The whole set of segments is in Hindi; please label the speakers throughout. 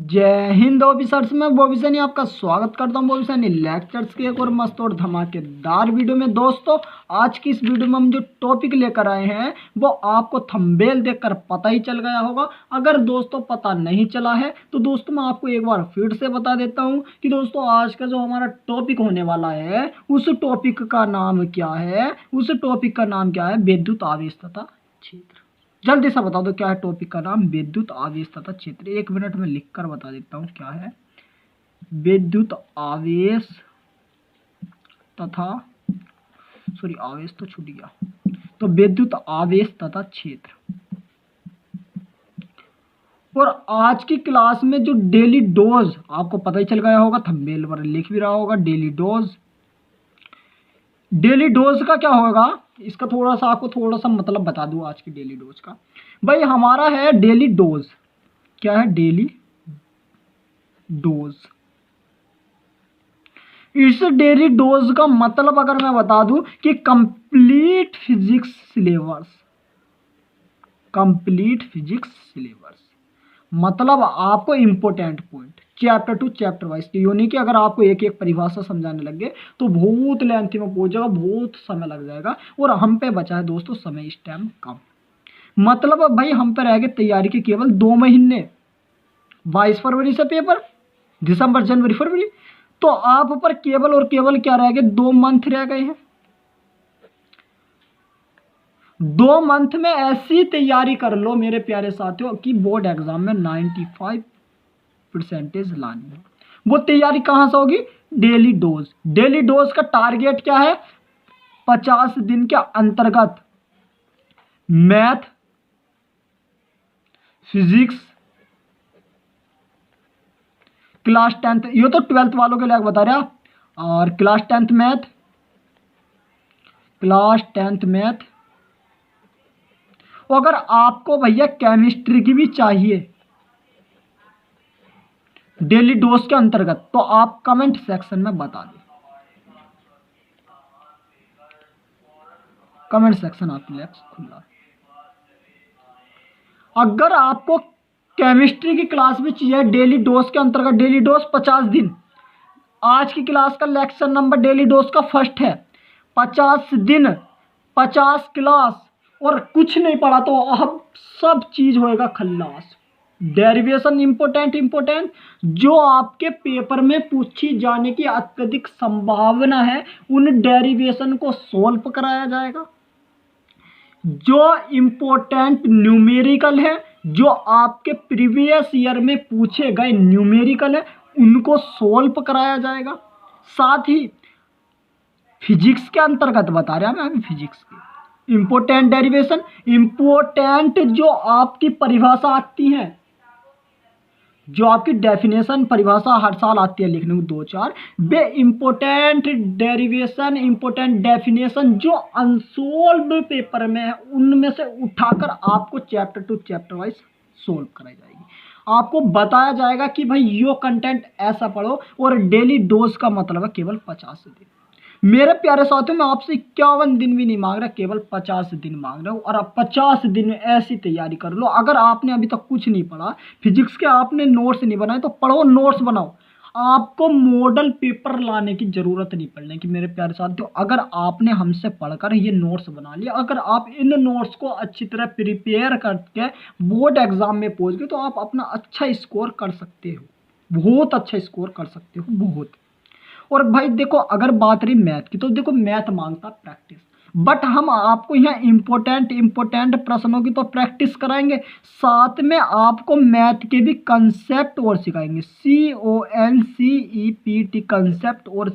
Speaker 1: जय हिंद ऑफिसर्स। में बॉबी सैनी आपका स्वागत करता हूं बॉबी सैनी लेक्चर्स के एक और मस्त और धमाकेदार वीडियो में। दोस्तों आज की इस वीडियो में हम जो टॉपिक लेकर आए हैं वो आपको थंबनेल देखकर पता ही चल गया होगा। अगर दोस्तों पता नहीं चला है तो दोस्तों मैं आपको एक बार फिर से बता देता हूं कि दोस्तों आज का जो हमारा टॉपिक होने वाला है उस टॉपिक का नाम क्या है। उस टॉपिक का नाम क्या है? विद्युत आवेश तथा क्षेत्र। जल्दी से बता दो क्या है टॉपिक का नाम? विद्युत आवेश तथा क्षेत्र। 1 मिनट में लिखकर बता देता हूं क्या है। विद्युत आवेश तथा आवेश तो छूट गया, तो विद्युत आवेश तथा क्षेत्र। और आज की क्लास में जो डेली डोज आपको पता ही चल गया होगा, थंबनेल पर लिख भी रहा होगा डेली डोज। डेली डोज का क्या होगा इसका थोड़ा सा मतलब बता दूं। आज की डेली डोज का भाई हमारा है डेली डोज। क्या है? Daily dose. इस डेली डोज का मतलब अगर मैं बता दूं कि complete physics syllabus. Complete physics syllabus मतलब आपको important point chapter two chapter wise की, यानी कि अगर आपको एक एक परिभाषा समझाने लग गए तो बहुत लेंथी में पहुंच जाएगा, बहुत समय लग जाएगा। और हम पे बचा है दोस्तों समय इस टाइम कम। मतलब अब भाई हम पे रह गए तैयारी के केवल 2 महीने। 22 फरवरी से पेपर, दिसंबर जनवरी फरवरी, तो आप पर केवल और केवल क्या रह गए? 2 मंथ रह गए हैं। 2 मंथ में ऐसी तैयारी कर लो मेरे प्यारे साथियों कि बोर्ड एग्जाम में 95% लानी है। वो तैयारी कहां से होगी? Daily dose. डेली डोज का टारगेट क्या है? 50 दिन के अंतर्गत मैथ, फिजिक्स, क्लास 10th, ये तो 12th वालों के लिए बता रहा, और क्लास 10th मैथ। अगर आपको भैया केमिस्ट्री की भी चाहिए डेली डोज के अंतर्गत तो आप कमेंट सेक्शन में बता दें। कमेंट सेक्शन आपके लिए खुला है। अगर आपको केमिस्ट्री की क्लास भी चाहिए डेली डोज के अंतर्गत, डेली डोज 50 दिन। आज की क्लास का लेक्चर नंबर डेली डोज का फर्स्ट है। 50 दिन, 50 क्लास और कुछ नहीं पढ़ा तो अब सब चीज होएगा खल्लास। डेरिवेशन इंपोर्टेंट जो आपके पेपर में पूछी जाने की अत्यधिक संभावना है, उन डेरिवेशन को सॉल्व कराया जाएगा। जो इंपोर्टेंट न्यूमेरिकल है, जो आपके प्रीवियस ईयर में पूछे गए न्यूमेरिकल है, उनको सॉल्व कराया जाएगा। साथ ही फिजिक्स के अंतर्गत बता रहा मैं अभी, फिजिक्स की इंपोर्टेंट डेरिवेशन, इंपोर्टेंट जो आपकी परिभाषा आती है, जो आपकी डेफिनेशन परिभाषा हर साल आती है लिखने को 2-4, वे इंपोर्टेंट डेरिवेशन, इंपोर्टेंट डेफिनेशन जो अनसोल्व्ड पेपर में है उनमें से उठाकर आपको chapter two chapter wise solve कराई जाएगी। आपको बताया जाएगा कि भाई यो कंटेंट ऐसा पढ़ो। और डेली डोज का मतलब है केवल 50 दिन। मेरे प्यारे साथियों मैं आपसे 51 दिन भी नहीं मांग रहा, केवल 50 दिन मांग रहा हूँ। और आप 50 दिन में ऐसी तैयारी कर लो। अगर आपने अभी तक कुछ नहीं पढ़ा, फिजिक्स के आपने नोट्स नहीं बनाए तो पढ़ो, नोट्स बनाओ। आपको मॉडल पेपर लाने की जरूरत नहीं पड़ने की मेरे प्यारे साथियों। अगर आपने हमसे पढ़कर ये नोट्स बना लिया, अगर आप इन नोट्स को अच्छी तरह प्रिपेयर करके बोर्ड एग्जाम में पहुंच गए तो आप अपना अच्छा स्कोर कर सकते हो, बहुत अच्छा स्कोर कर सकते हो, बहुत। और भाई देखो अगर बात रही मैथ की, तो देखो मैथ मांगता प्रैक्टिस, बट हम आपको यहाँ इंपोर्टेंट प्रश्नों की तो प्रैक्टिस कराएंगे, साथ में आपको मैथ के भी कंसेप्ट और सिखाएंगे। CONCEPT कंसेप्ट और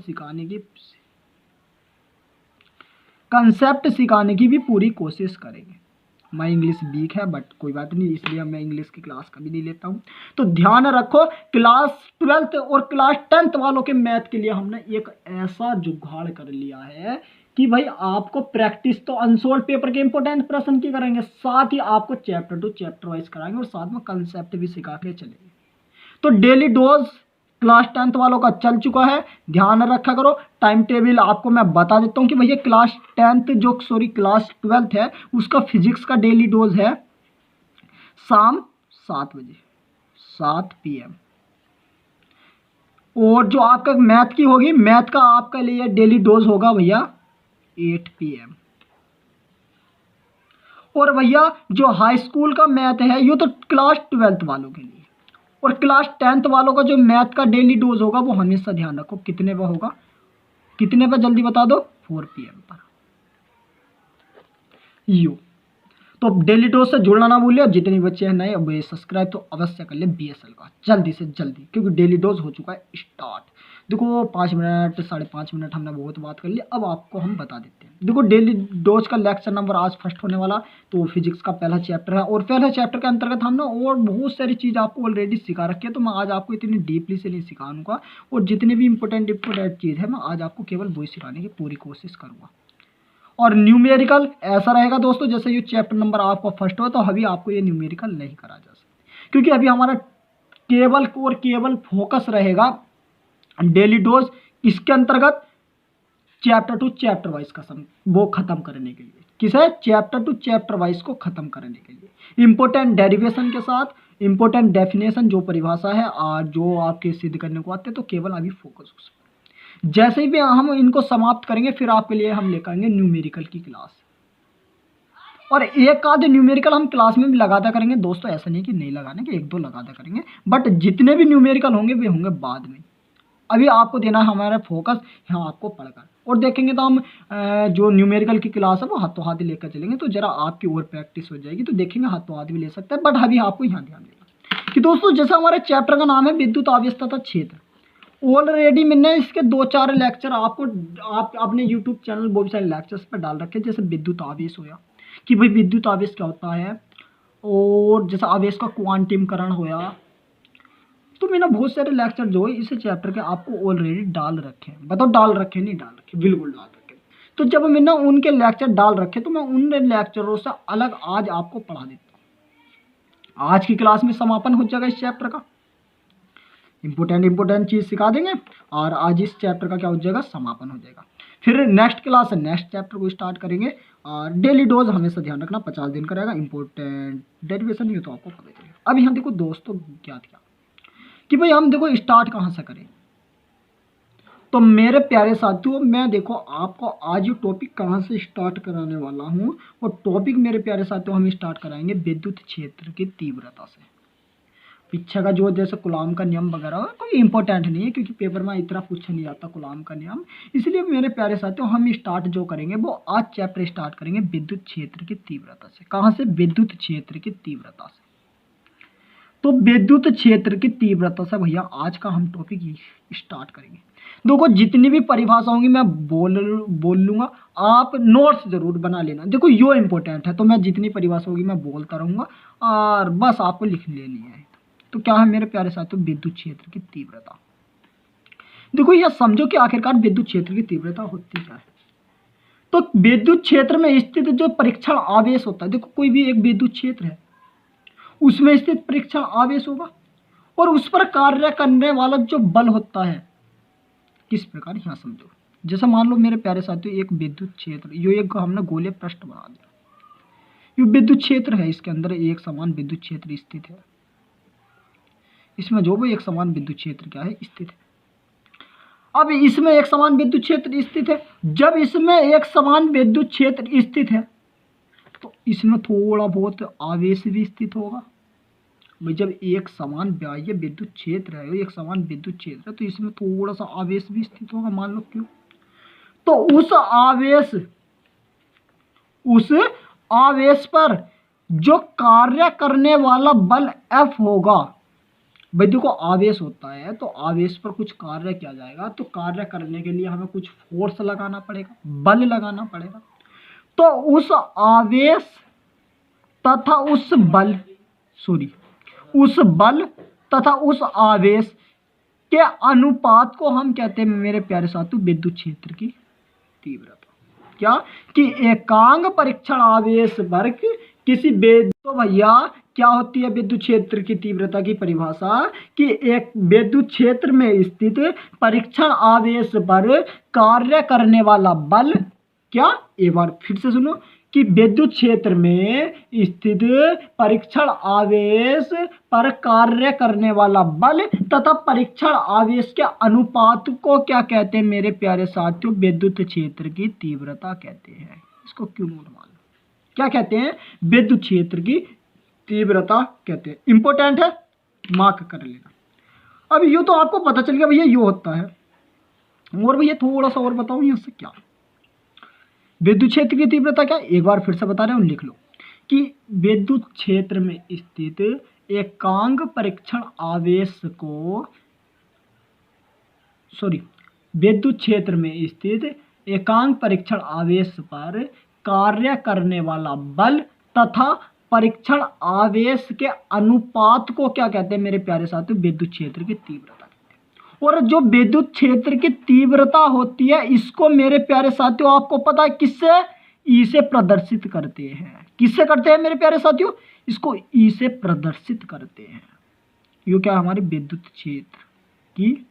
Speaker 1: कंसेप्ट सिखाने की भी पूरी कोशिश करेंगे। मैं इंग्लिश वीक है बट कोई बात नहीं, इसलिए मैं इंग्लिश की क्लास कभी नहीं लेता हूँ। तो ध्यान रखो, क्लास 12th और क्लास 10th वालों के मैथ के लिए हमने एक ऐसा जुगाड़ कर लिया है कि भाई आपको प्रैक्टिस तो अनसोल्ड पेपर के इंपोर्टेंट प्रश्न की करेंगे, साथ ही आपको चैप्टर टू चैप्टर वाइज कराएंगे और साथ में कंसेप्ट भी सिखा के चलेंगे। तो डेली डोज क्लास 10th वालों का चल चुका है, ध्यान रखा करो। टाइम टेबल आपको मैं बता देता हूँ कि भैया क्लास 12th है उसका फिजिक्स का डेली डोज है शाम 7 बजे, 7 PM। और जो आपका मैथ की होगी, मैथ का आपका लिए डेली डोज होगा भैया 8 PM। और भैया जो हाई स्कूल का मैथ है ये तो क्लास 12th वालों के लिए, और क्लास 10th वालों का जो मैथ का डेली डोज होगा वो हमेशा ध्यान रखो कितने पर होगा, कितने पर जल्दी बता दो, 4 PM पर। यू तो डेली डोज से जुड़ना ना भूलिए। जितने बच्चे हैं नए अब सब्सक्राइब तो अवश्य कर ले BSL का जल्दी से जल्दी, क्योंकि डेली डोज हो चुका है स्टार्ट। देखो 5 मिनट 5.5 मिनट हमने बहुत बात कर ली, अब आपको हम बता देते हैं। देखो डेली डोज का लेक्चर नंबर आज फर्स्ट होने वाला, तो फिजिक्स का पहला चैप्टर है, और पहले चैप्टर के अंतर्गत हमने और बहुत सारी चीज़ आपको ऑलरेडी सिखा रखी है, तो मैं आज आपको इतनी डीपली से नहीं सिखाऊंगा, और जितनी भी इंपॉर्टेंट चीज़ है मैं आज आपको केवल वही सिखाने की पूरी कोशिश करूँगा। और न्यूमेरिकल ऐसा रहेगा दोस्तों, जैसे ये चैप्टर नंबर आपका फर्स्ट हो तो अभी आपको ये न्यूमेरिकल नहीं करा जा सकता, क्योंकि अभी हमारा केवल और केवल फोकस रहेगा डेली डोज इसके अंतर्गत चैप्टर टू चैप्टर वाइज वो खत्म करने के लिए। किसे? चैप्टर टू चैप्टर वाइज को खत्म करने के लिए इंपॉर्टेंट डेरिवेशन के साथ इंपॉर्टेंट डेफिनेशन जो परिभाषा है और जो आपके सिद्ध करने को आते हैं, तो केवल अभी फोकस उस पर। जैसे ही भी हम इनको समाप्त करेंगे फिर आपके लिए हम लेकर आएंगे न्यूमेरिकल की क्लास, और एक आधे न्यूमेरिकल हम क्लास में भी लगाता करेंगे दोस्तों, ऐसा नहीं कि नहीं लगाने के, 1-2 लगाता करेंगे, बट जितने भी न्यूमेरिकल होंगे वे होंगे बाद में। अभी आपको देना है हमारा फोकस यहाँ आपको पढ़कर, और देखेंगे तो हम जो न्यूमेरिकल की क्लास है वो हाथों हाथ लेकर चलेंगे, तो जरा आपकी और प्रैक्टिस हो जाएगी, तो देखेंगे हाथों हाथ भी ले सकते हैं, बट अभी आपको यहाँ ध्यान देना कि दोस्तों जैसा हमारे चैप्टर का नाम है विद्युत आवेश तथा क्षेत्र, ऑलरेडी मैंने इसके 2-4 लेक्चर आपको आप अपने यूट्यूब चैनल बहुत सारे लेक्चर्स पर डाल रखे, जैसे विद्युत आवेश होया कि भाई विद्युत आवेश क्या होता है, और जैसा आवेश का क्वांटिमकरण होया, तो मैंने बहुत सारे लेक्चर जो है इस चैप्टर के आपको ऑलरेडी डाल रखे हैं। बताओ डाल रखे नहीं डाल रखे? बिल्कुल डाल रखे। तो जब मैंने उनके लेक्चर डाल रखे तो मैं उन लेक्चरों से अलग आज आपको पढ़ा देता हूँ। आज की क्लास में समापन हो जाएगा इस चैप्टर का, इंपॉर्टेंट चीज़ सिखा देंगे, और आज इस चैप्टर का क्या हो जाएगा, समापन हो जाएगा। फिर नेक्स्ट क्लास है नेक्स्ट चैप्टर को स्टार्ट करेंगे, और डेली डोज हमेशा ध्यान रखना 50 दिन का रहेगा। इंपॉर्टेंट डेरिवेशन ये तो आपको पता चलेगा। अब यहाँ देखो दोस्तों क्या था कि भाई हम देखो स्टार्ट कहाँ से करें, तो मेरे प्यारे साथियों मैं देखो आपको आज ये टॉपिक कहाँ से स्टार्ट कराने वाला हूँ, और टॉपिक मेरे प्यारे साथियों हम स्टार्ट कराएंगे विद्युत क्षेत्र की तीव्रता से। पीछे का जो जैसे कूलॉम का नियम वगैरह कोई इंपॉर्टेंट नहीं है, क्योंकि पेपर में इतना पूछा नहीं जाता कूलॉम का नियम, इसलिए मेरे प्यारे साथियों हम स्टार्ट जो करेंगे वो आज चैप्टर स्टार्ट करेंगे विद्युत क्षेत्र की तीव्रता से। कहाँ से? विद्युत क्षेत्र की तीव्रता से। तो विद्युत क्षेत्र की तीव्रता से भैया आज का हम टॉपिक स्टार्ट करेंगे। देखो जितनी भी परिभाषा होंगी मैं बोल लूंगा, आप नोट्स जरूर बना लेना। देखो यो इंपॉर्टेंट है, तो मैं जितनी परिभाषा होगी मैं बोलता रहूंगा, और बस आपको लिख लेनी है। तो क्या है मेरे प्यारे साथियों, विद्युत क्षेत्र की तीव्रता। देखो यह समझो कि आखिरकार विद्युत क्षेत्र की तीव्रता होती क्या है। तो विद्युत क्षेत्र में स्थित जो परीक्षण आवेश होता है, देखो कोई भी एक विद्युत क्षेत्र है उसमें स्थित परीक्षण आवेश होगा, और उस पर कार्य करने वाला जो बल होता है किस प्रकार, यहाँ समझो। जैसे मान लो मेरे प्यारे साथियों एक विद्युत क्षेत्र, यो एक हमने गोलीय पृष्ठ बना दिया, ये विद्युत क्षेत्र है, इसके अंदर एक समान विद्युत क्षेत्र स्थित है, इसमें जो भी एक समान विद्युत क्षेत्र क्या है स्थित है। अब इसमें एक समान विद्युत क्षेत्र स्थित है, जब इसमें एक समान विद्युत क्षेत्र स्थित है तो इसमें थोड़ा बहुत आवेश भी स्थित होगा। भाई जब एक समान बाह्य विद्युत क्षेत्र है, एक समान विद्युत क्षेत्र है, तो इसमें थोड़ा सा आवेश भी स्थित होगा, मान लो क्यों, तो उस आवेश पर जो कार्य करने वाला बल F होगा। भाई देखो आवेश होता है तो आवेश पर कुछ कार्य किया जाएगा, तो कार्य करने के लिए हमें कुछ फोर्स लगाना पड़ेगा, बल लगाना पड़ेगा। तो उस आवेश तथा उस बल तथा उस आवेश के अनुपात को हम कहते हैं मेरे प्यारे साथियों विद्युत क्षेत्र की तीव्रता। क्या कि एकांक परीक्षण आवेश वर्ग किसी तो भैया क्या होती है विद्युत क्षेत्र की तीव्रता की परिभाषा, कि एक विद्युत क्षेत्र में स्थित परीक्षण आवेश पर कार्य करने वाला बल, क्या एक बार फिर से सुनो, कि विद्युत क्षेत्र में स्थित परीक्षण आवेश पर कार्य करने वाला बल तथा परीक्षण आवेश के अनुपात को क्या कहते हैं मेरे प्यारे साथियों? विद्युत क्षेत्र की तीव्रता कहते हैं। इसको क्यों नोट मान लो, क्या कहते हैं? विद्युत क्षेत्र की तीव्रता कहते हैं। इंपॉर्टेंट है, मार्क कर लेना। अब यू तो आपको पता चल गया भैया यू होता है, और भैया थोड़ा सा और बताऊं यहाँ से क्या विद्युत क्षेत्र की तीव्रता क्या? एक बार फिर से बता रहे हूं, लिख लो कि विद्युत क्षेत्र में स्थित एकांक परीक्षण आवेश को विद्युत क्षेत्र में स्थित एकांक परीक्षण आवेश पर कार्य करने वाला बल तथा परीक्षण आवेश के अनुपात को क्या कहते हैं मेरे प्यारे साथियों? विद्युत क्षेत्र की तीव्रता कहते हैं। और जो विद्युत क्षेत्र की तीव्रता होती है इसको मेरे प्यारे साथियों आपको पता है किससे? ई से प्रदर्शित करते हैं। किससे करते हैं मेरे प्यारे साथियों? इसको ई से प्रदर्शित करते हैं। ये क्या? हमारी विद्युत क्षेत्र की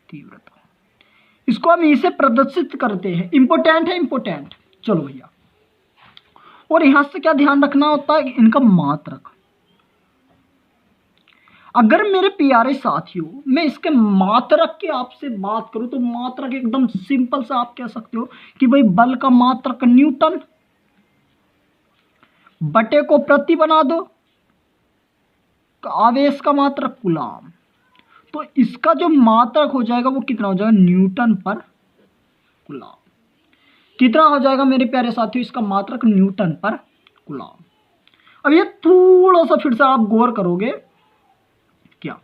Speaker 1: तीव्रता, इसको हम ई से प्रदर्शित करते हैं। इंपॉर्टेंट है, इंपॉर्टेंट। चलो भैया, और यहां से क्या ध्यान रखना होता है? इनका मात्रक। अगर मेरे प्यारे साथियों मैं इसके मात्रक की आपसे बात करूं तो मात्रक एकदम सिंपल सा आप कह सकते हो कि भाई बल का मात्रक न्यूटन बटे को प्रति बना दो, आवेश का मात्रक कूलाम। तो इसका जो मात्रक हो जाएगा वो कितना हो जाएगा? न्यूटन पर कूलाम। कितना हो जाएगा मेरे प्यारे साथियों? इसका मात्रक न्यूटन पर कूलाम। अब ये थोड़ा सा फिर से आप गौर करोगे क्या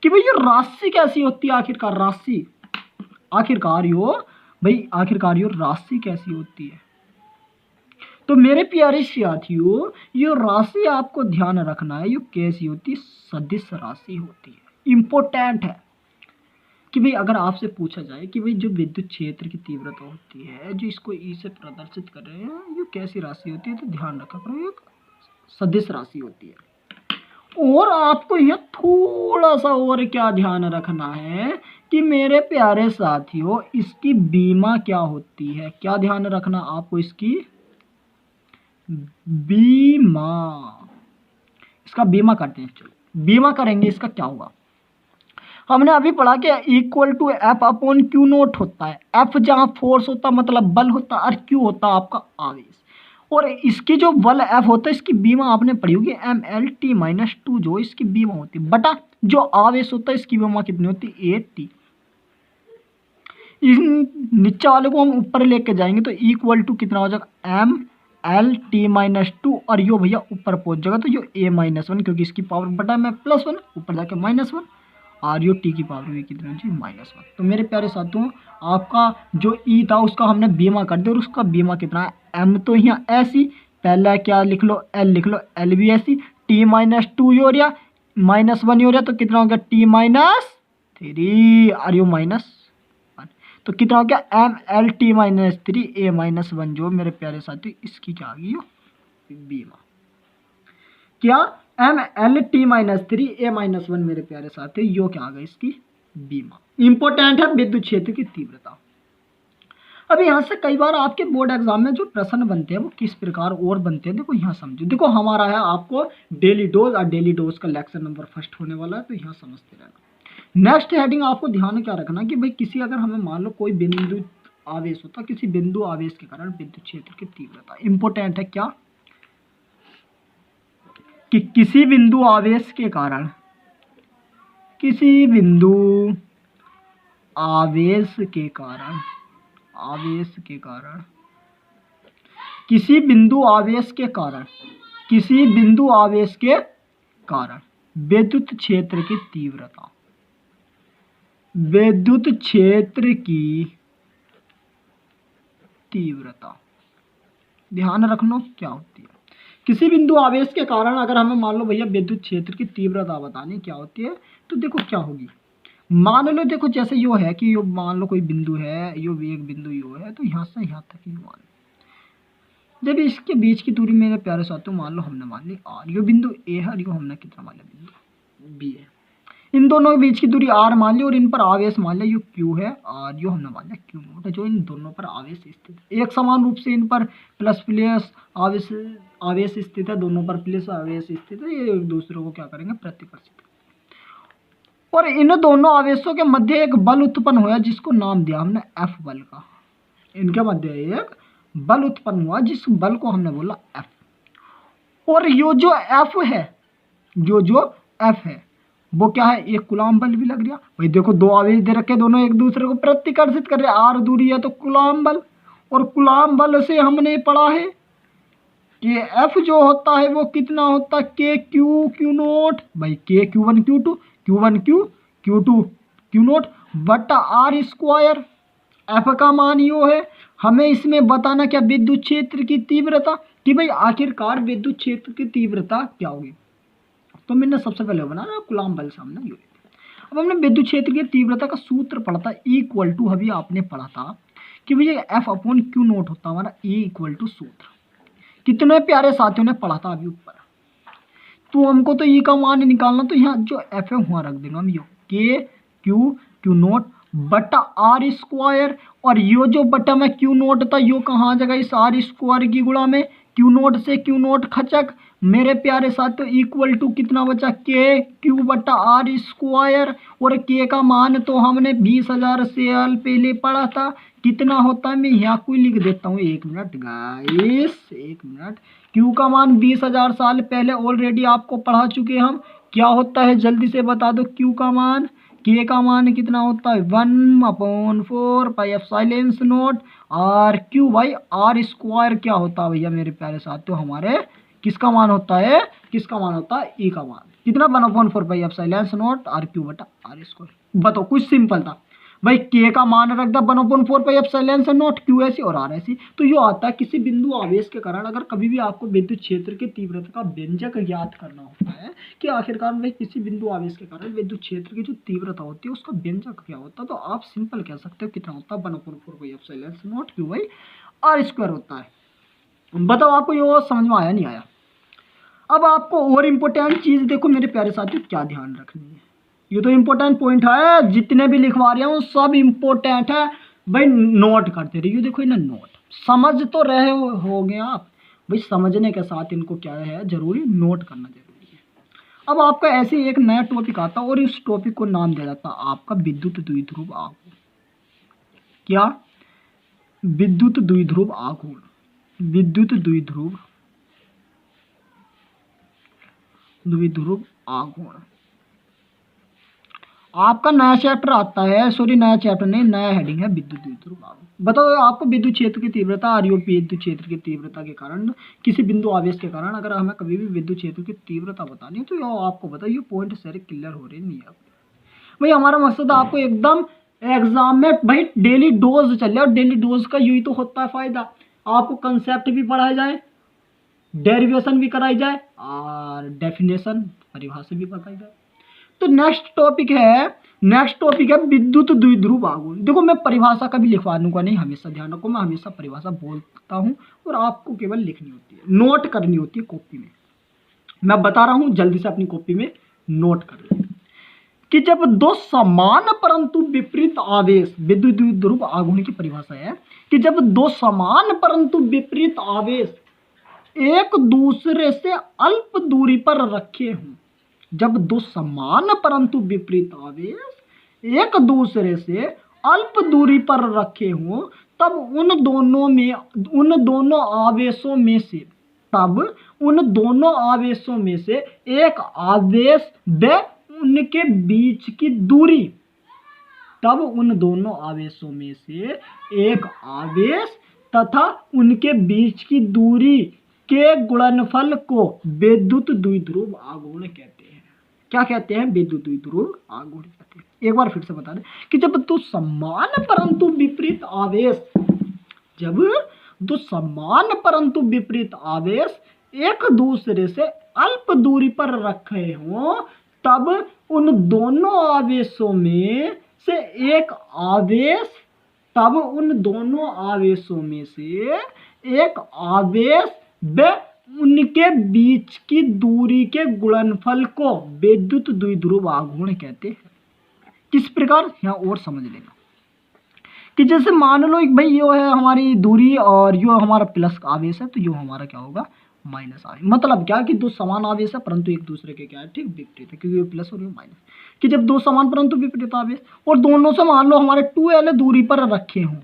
Speaker 1: कि भाई ये राशि कैसी होती है? आखिरकार राशि, आखिरकार यो राशि कैसी होती है? तो मेरे प्यारे साथियों ये राशि आपको ध्यान रखना है, ये कैसी होती है? सदिश राशि होती है। इंपॉर्टेंट है कि भाई अगर आपसे पूछा जाए कि भाई जो विद्युत क्षेत्र की तीव्रता होती है जो इसको ई से प्रदर्शित कर रहे हैं ये कैसी राशि होती है, तो ध्यान रखा करो एक सदिश राशि होती है। और आपको यह थोड़ा सा और क्या ध्यान रखना है कि मेरे प्यारे साथियों इसकी बीमा क्या होती है? क्या ध्यान रखना आपको? इसकी बीमा, इसका बीमा करते हैं। चलो बीमा करेंगे, इसका क्या होगा? हमने अभी पढ़ा कि equal to F upon Q note होता है। एफ जहां फोर्स होता मतलब बल होता है और क्यू होता है आपका आवेश। और इसकी जो बल एफ होता है इसकी बीमा आपने पढ़ी होगी mL/t-2 जो इसकी बीमा होती है बटा जो आवेश होता है इसकी बीमा कितनी होती है? 8t। इन नीचे वाले को हम ऊपर लेके जाएंगे तो इक्वल टू कितना हो जाएगा? mL/t-2 और यो भैया ऊपर पहुंच जाएगा तो यो a-1 क्योंकि इसकी पावर बटा में +1 ऊपर जाके -1 और यो टी की पावर हुई कितनी होगी? -1। तो मेरे प्यारे साथियों आपका जो ई था उसका हमने बीमा कर दिया और उसका बीमा कितना है? एम तो यहाँ ऐसी पहला क्या लिख लो? एल लिख लो, एल भी ऐसी। t-2 हो रहा -1 हो रहा तो कितना हो गया? t-3 और यो -1 तो कितना हो गया? mL/t-3 a-1 जो मेरे प्यारे साथियों इसकी क्या आ गई बीमा। क्या? mL/t-3 a-1 मेरे प्यारे साथियों यो क्या आ गया? इसकी बीमा। इंपॉर्टेंट है विद्युत क्षेत्र की तीव्रता। अब यहाँ से कई बार आपके बोर्ड एग्जाम में जो प्रश्न बनते हैं वो किस प्रकार और बनते हैं देखो यहाँ समझो। देखो हमारा है आपको डेली डोज और डेली डोज का लेक्चर नंबर फर्स्ट होने वाला है तो यहाँ समझते रहना। नेक्स्ट हेडिंग आपको ध्यान क्या रखना कि भाई किसी अगर हमें मान लो कोई बिंदु आवेश होता किसी बिंदु आवेश के कारण विद्युत क्षेत्र की तीव्रता। इंपॉर्टेंट है क्या कि किसी बिंदु आवेश के कारण किसी बिंदु आवेश के कारण किसी बिंदु आवेश के कारण विद्युत क्षेत्र की तीव्रता ध्यान रखना क्या होती है। किसी बिंदु आवेश के कारण अगर हमें मान लो भैया विद्युत क्षेत्र की तीव्रता बतानी क्या होती है तो देखो क्या होगी। मान लो देखो जैसे यो है कि यो मान लो कोई बिंदु है यो एक बिंदु यो है तो यहाँ से यहाँ तक ही मान लो। जब इसके बीच की दूरी मेरे प्यारे साथियों मान लो हमने मान ली आर, यो बिंदु ए है और यो हमने कितना मान लिया बिंदु बी है। इन दोनों के बीच की दूरी r मान ली और इन पर आवेश मान लिया, यो q है और यो हमने मान लिया q नोट है, जो इन दोनों पर आवेश स्थित है। एक समान रूप से इन पर प्लस प्लस आवेश आवेश स्थित है, दोनों पर प्लस आवेश स्थित है, ये एक दूसरे को क्या करेंगे, प्रतिकर्षित। और इन दोनों आवेशों के मध्य एक बल उत्पन्न हुआ जिसको नाम दिया हमने F बल का। इनके मध्य एक बल उत्पन्न हुआ जिस बल को हमने बोला F। और यो जो F है, जो F है वो क्या है, एक कूलम्ब बल भी लग गया भाई। देखो दो आवेश दे रखे, दोनों एक दूसरे को प्रतिकर्षित कर रहे, r दूरी है तो कूलम्ब बल। और कूलम्ब बल से हमने पढ़ा है कि F जो होता है वो कितना होता है, k q नोट भाई, k q1 q2 q1 q2 q note बटा r स्क्वायर। F का मान यो है। हमें इसमें बताना क्या, विद्युत क्षेत्र की तीव्रता, कि भाई आखिरकार विद्युत क्षेत्र की तीव्रता क्या होगी। तो मैंने सबसे पहले बनाना कूलम्ब बल सामने यो। अब हमने विद्युत क्षेत्र की तीव्रता का सूत्र पढ़ा था, इक्वल टू, अभी आपने पढ़ा था कि भैया F अपॉन Q नोट होता हमारा, इक्वल टू सूत्र कितने प्यारे साथियों ने पढ़ा था अभी ऊपर। तो हमको तो E का मान निकालना, तो यहाँ जो F है वहाँ रख देंगे हम, यो K Q नोट बटा R स्क्वायर। और यो जो बटा में Q नोट था यो कहाँ आ जाएगा, इस R स्क्वायर की गुणा में, Q नोट से Q नोट खचक मेरे प्यारे साथियों, इक्वल टू कितना बचा, K Q बटा R स्क्वायर। और K का मान तो हमने 20,000 साल पहले पढ़ा था, कितना होता है, मैं यहाँ कोई लिख देता हूँ, 1 मिनट गाइस, 1 मिनट। Q का मान 20,000 साल पहले ऑलरेडी आपको पढ़ा चुके हम, क्या होता है जल्दी से बता दो। Q का मान, K का मान कितना होता है, 1/4 pi epsilon note R Q by R square. क्या होता है भैया मेरे प्यारे साथियों, हमारे किसका मान होता है, किसका मान होता है, E का मान कितना, 1/4 pi epsilon note R Q बटा R स्क्वायर। बताओ कुछ सिंपल था भाई, K का मान रख दिया 1/4 पाई एप्सिलॉन नोट, Q ऐसी और R ऐसी। तो ये आता है किसी बिंदु आवेश के कारण अगर कभी भी आपको विद्युत क्षेत्र की तीव्रता का व्यंजक ज्ञात करना होता है कि आखिरकार भाई किसी बिंदु आवेश के कारण विद्युत क्षेत्र की जो तीव्रता होती है उसका व्यंजक क्या होता है, तो आप सिंपल कह सकते हो कितना होता है, 1/4 pi epsilon note Q by R square होता है। बताओ आपको ये समझ में आया नहीं आया। अब आपको और इम्पोर्टेंट चीज देखो मेरे प्यारे साथियों क्या ध्यान रखनी है, ये तो इम्पोर्टेंट पॉइंट है, जितने भी लिखवा रहा हूँ सब इम्पोर्टेंट है भाई, नोट करते रहिए। देखो इन्हें नोट समझ तो रहे हो गए आप भाई, समझने के साथ इनको क्या है जरूरी, नोट करना जरूरी है। अब आपका ऐसे एक नया टॉपिक आता और इस टॉपिक को नाम दिया जाता आपका विद्युत द्विध्रुव आघूर्ण। क्या, विद्युत द्विध्रुव आघूर्ण, विद्युत द्विध्रुव आघूर्ण आपका नया चैप्टर आता है, सॉरी नया चैप्टर नहीं, नया हेडिंग है विद्युत द्विध्रुव आघूर्ण। बताओ आपको विद्युत क्षेत्र की तीव्रता और विद्युत क्षेत्र की तीव्रता के कारण किसी बिंदु आवेश के कारण अगर हमें कभी भी विद्युत क्षेत्र की तीव्रता बतानी है तो ये आपको बताइए, पॉइंट सारे क्लियर हो रहे नहीं है भाई। हमारा मकसद आपको एकदम एग्जाम में भाई डेली डोज चल और डेली डोज का यही तो होता है फायदा, आपको कंसेप्ट भी पढ़ाया जाए, डेरिवेशन भी कराई जाए और डेफिनेशन परिभाषा भी बताई जाए। तो नेक्स्ट टॉपिक है विद्युत द्विध्रुव आघूर्ण। देखो मैं परिभाषा का भी लिखवा दूंगा नहीं, हमेशा ध्यान रखो, मैं हमेशा परिभाषा बोलता हूँ और आपको केवल लिखनी होती है, नोट करनी होती है कॉपी में। मैं बता रहा हूँ जल्दी से अपनी कॉपी में नोट कर लें कि जब दो समान परंतु विपरीत आवेश, विद्युत द्विध्रुव आघूर्ण की परिभाषा है कि जब दो समान परंतु विपरीत आवेश एक दूसरे से अल्प दूरी पर रखे हों, जब दो समान परंतु विपरीत आवेश एक दूसरे से अल्प दूरी पर रखे हों, तब उन दोनों आवेशों में से एक आवेश व उनके बीच की दूरी, तब उन दोनों आवेशों में से एक आवेश तथा उनके बीच की दूरी के गुणनफल को विद्युत द्विध्रुव आघूर्ण कहते हैं। क्या कहते हैं, विद्युत द्विध्रुव आघूर्ण कहते हैं। एक बार फिर से बता दें कि जब दो समान परंतु विपरीत आवेश, जब दो समान परंतु विपरीत आवेश एक दूसरे से अल्प दूरी पर रखे हों, तब उन दोनों आवेशों में से एक आवेश, तब उन दोनों आवेशों में से एक आवेश व उनके बीच की दूरी के गुणनफल को विद्युत द्विध्रुव आघूर्ण कहते हैं। किस प्रकार, यहाँ और समझ लेना कि जैसे मान लो एक भाई यो है हमारी दूरी और यो हमारा प्लस का आवेश है, तो यो हमारा क्या होगा माइनस आवेश। मतलब क्या कि दो समान आवेश है परंतु एक दूसरे के क्या है, ठीक विपरीत है, क्योंकि ये प्लस और ये माइनस। कि जब दो समान परंतु विपरीत आवेश और दोनों से मान लो हमारे 2L दूरी पर रखे हों,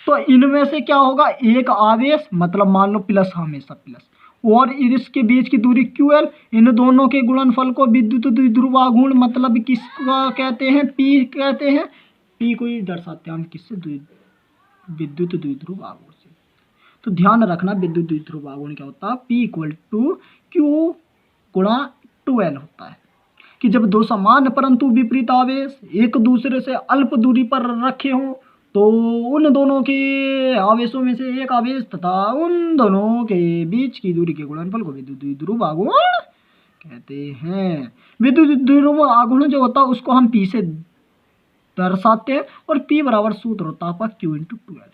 Speaker 1: तो इनमें से क्या होगा, एक आवेश मतलब मान लो प्लस, हमेशा प्लस, और इसके बीच की दूरी QL, इन दोनों के गुणनफल को विद्युत द्विध्रुव आघूर्ण मतलब किसका कहते हैं, P कहते हैं। P को ही दर्शाते हैं हम किससे, विद्युत द्विध्रुव आघूर्ण से। तो ध्यान रखना विद्युत द्विध्रुव आघूर्ण क्या होता है, P इक्वल टू Q गुणा 2L होता है। कि जब दो समान परंतु विपरीत आवेश एक दूसरे से अल्प दूरी पर रखे हों, तो उन दोनों के आवेशों में से एक आवेश तथा उन दोनों के बीच की दूरी के गुणनफल को विद्युत द्विध्रुव आघूर्ण कहते हैं। विद्युत द्विध्रुव आघूर्ण जो होता है उसको हम P से दर्शाते हैं, और P बराबर सूत्र होता है आपका Q इंटू 2L।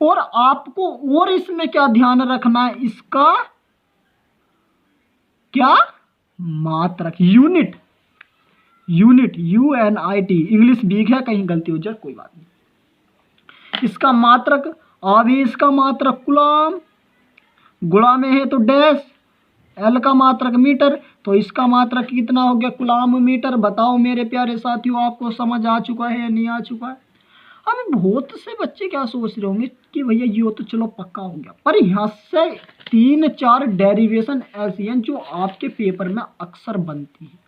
Speaker 1: और आपको और इसमें क्या ध्यान रखना है, इसका क्या मात्रक, यूनिट, UNIT, इंग्लिश वीक है, कहीं गलती हो जाए कोई बात नहीं। इसका मात्रक, आवेश का मात्रक कूलम, गुणा में है तो डैश, L का मात्रक मीटर, तो इसका मात्रक कितना हो गया, कूलम मीटर। बताओ मेरे प्यारे साथियों, आपको समझ आ चुका है या नहीं आ चुका है। अब बहुत से बच्चे क्या सोच रहे होंगे कि भैया ये तो चलो पक्का हो गया, पर यहाँ से 3-4 डेरिवेशन ऐसी हैं जो आपके पेपर में अक्सर बनती है।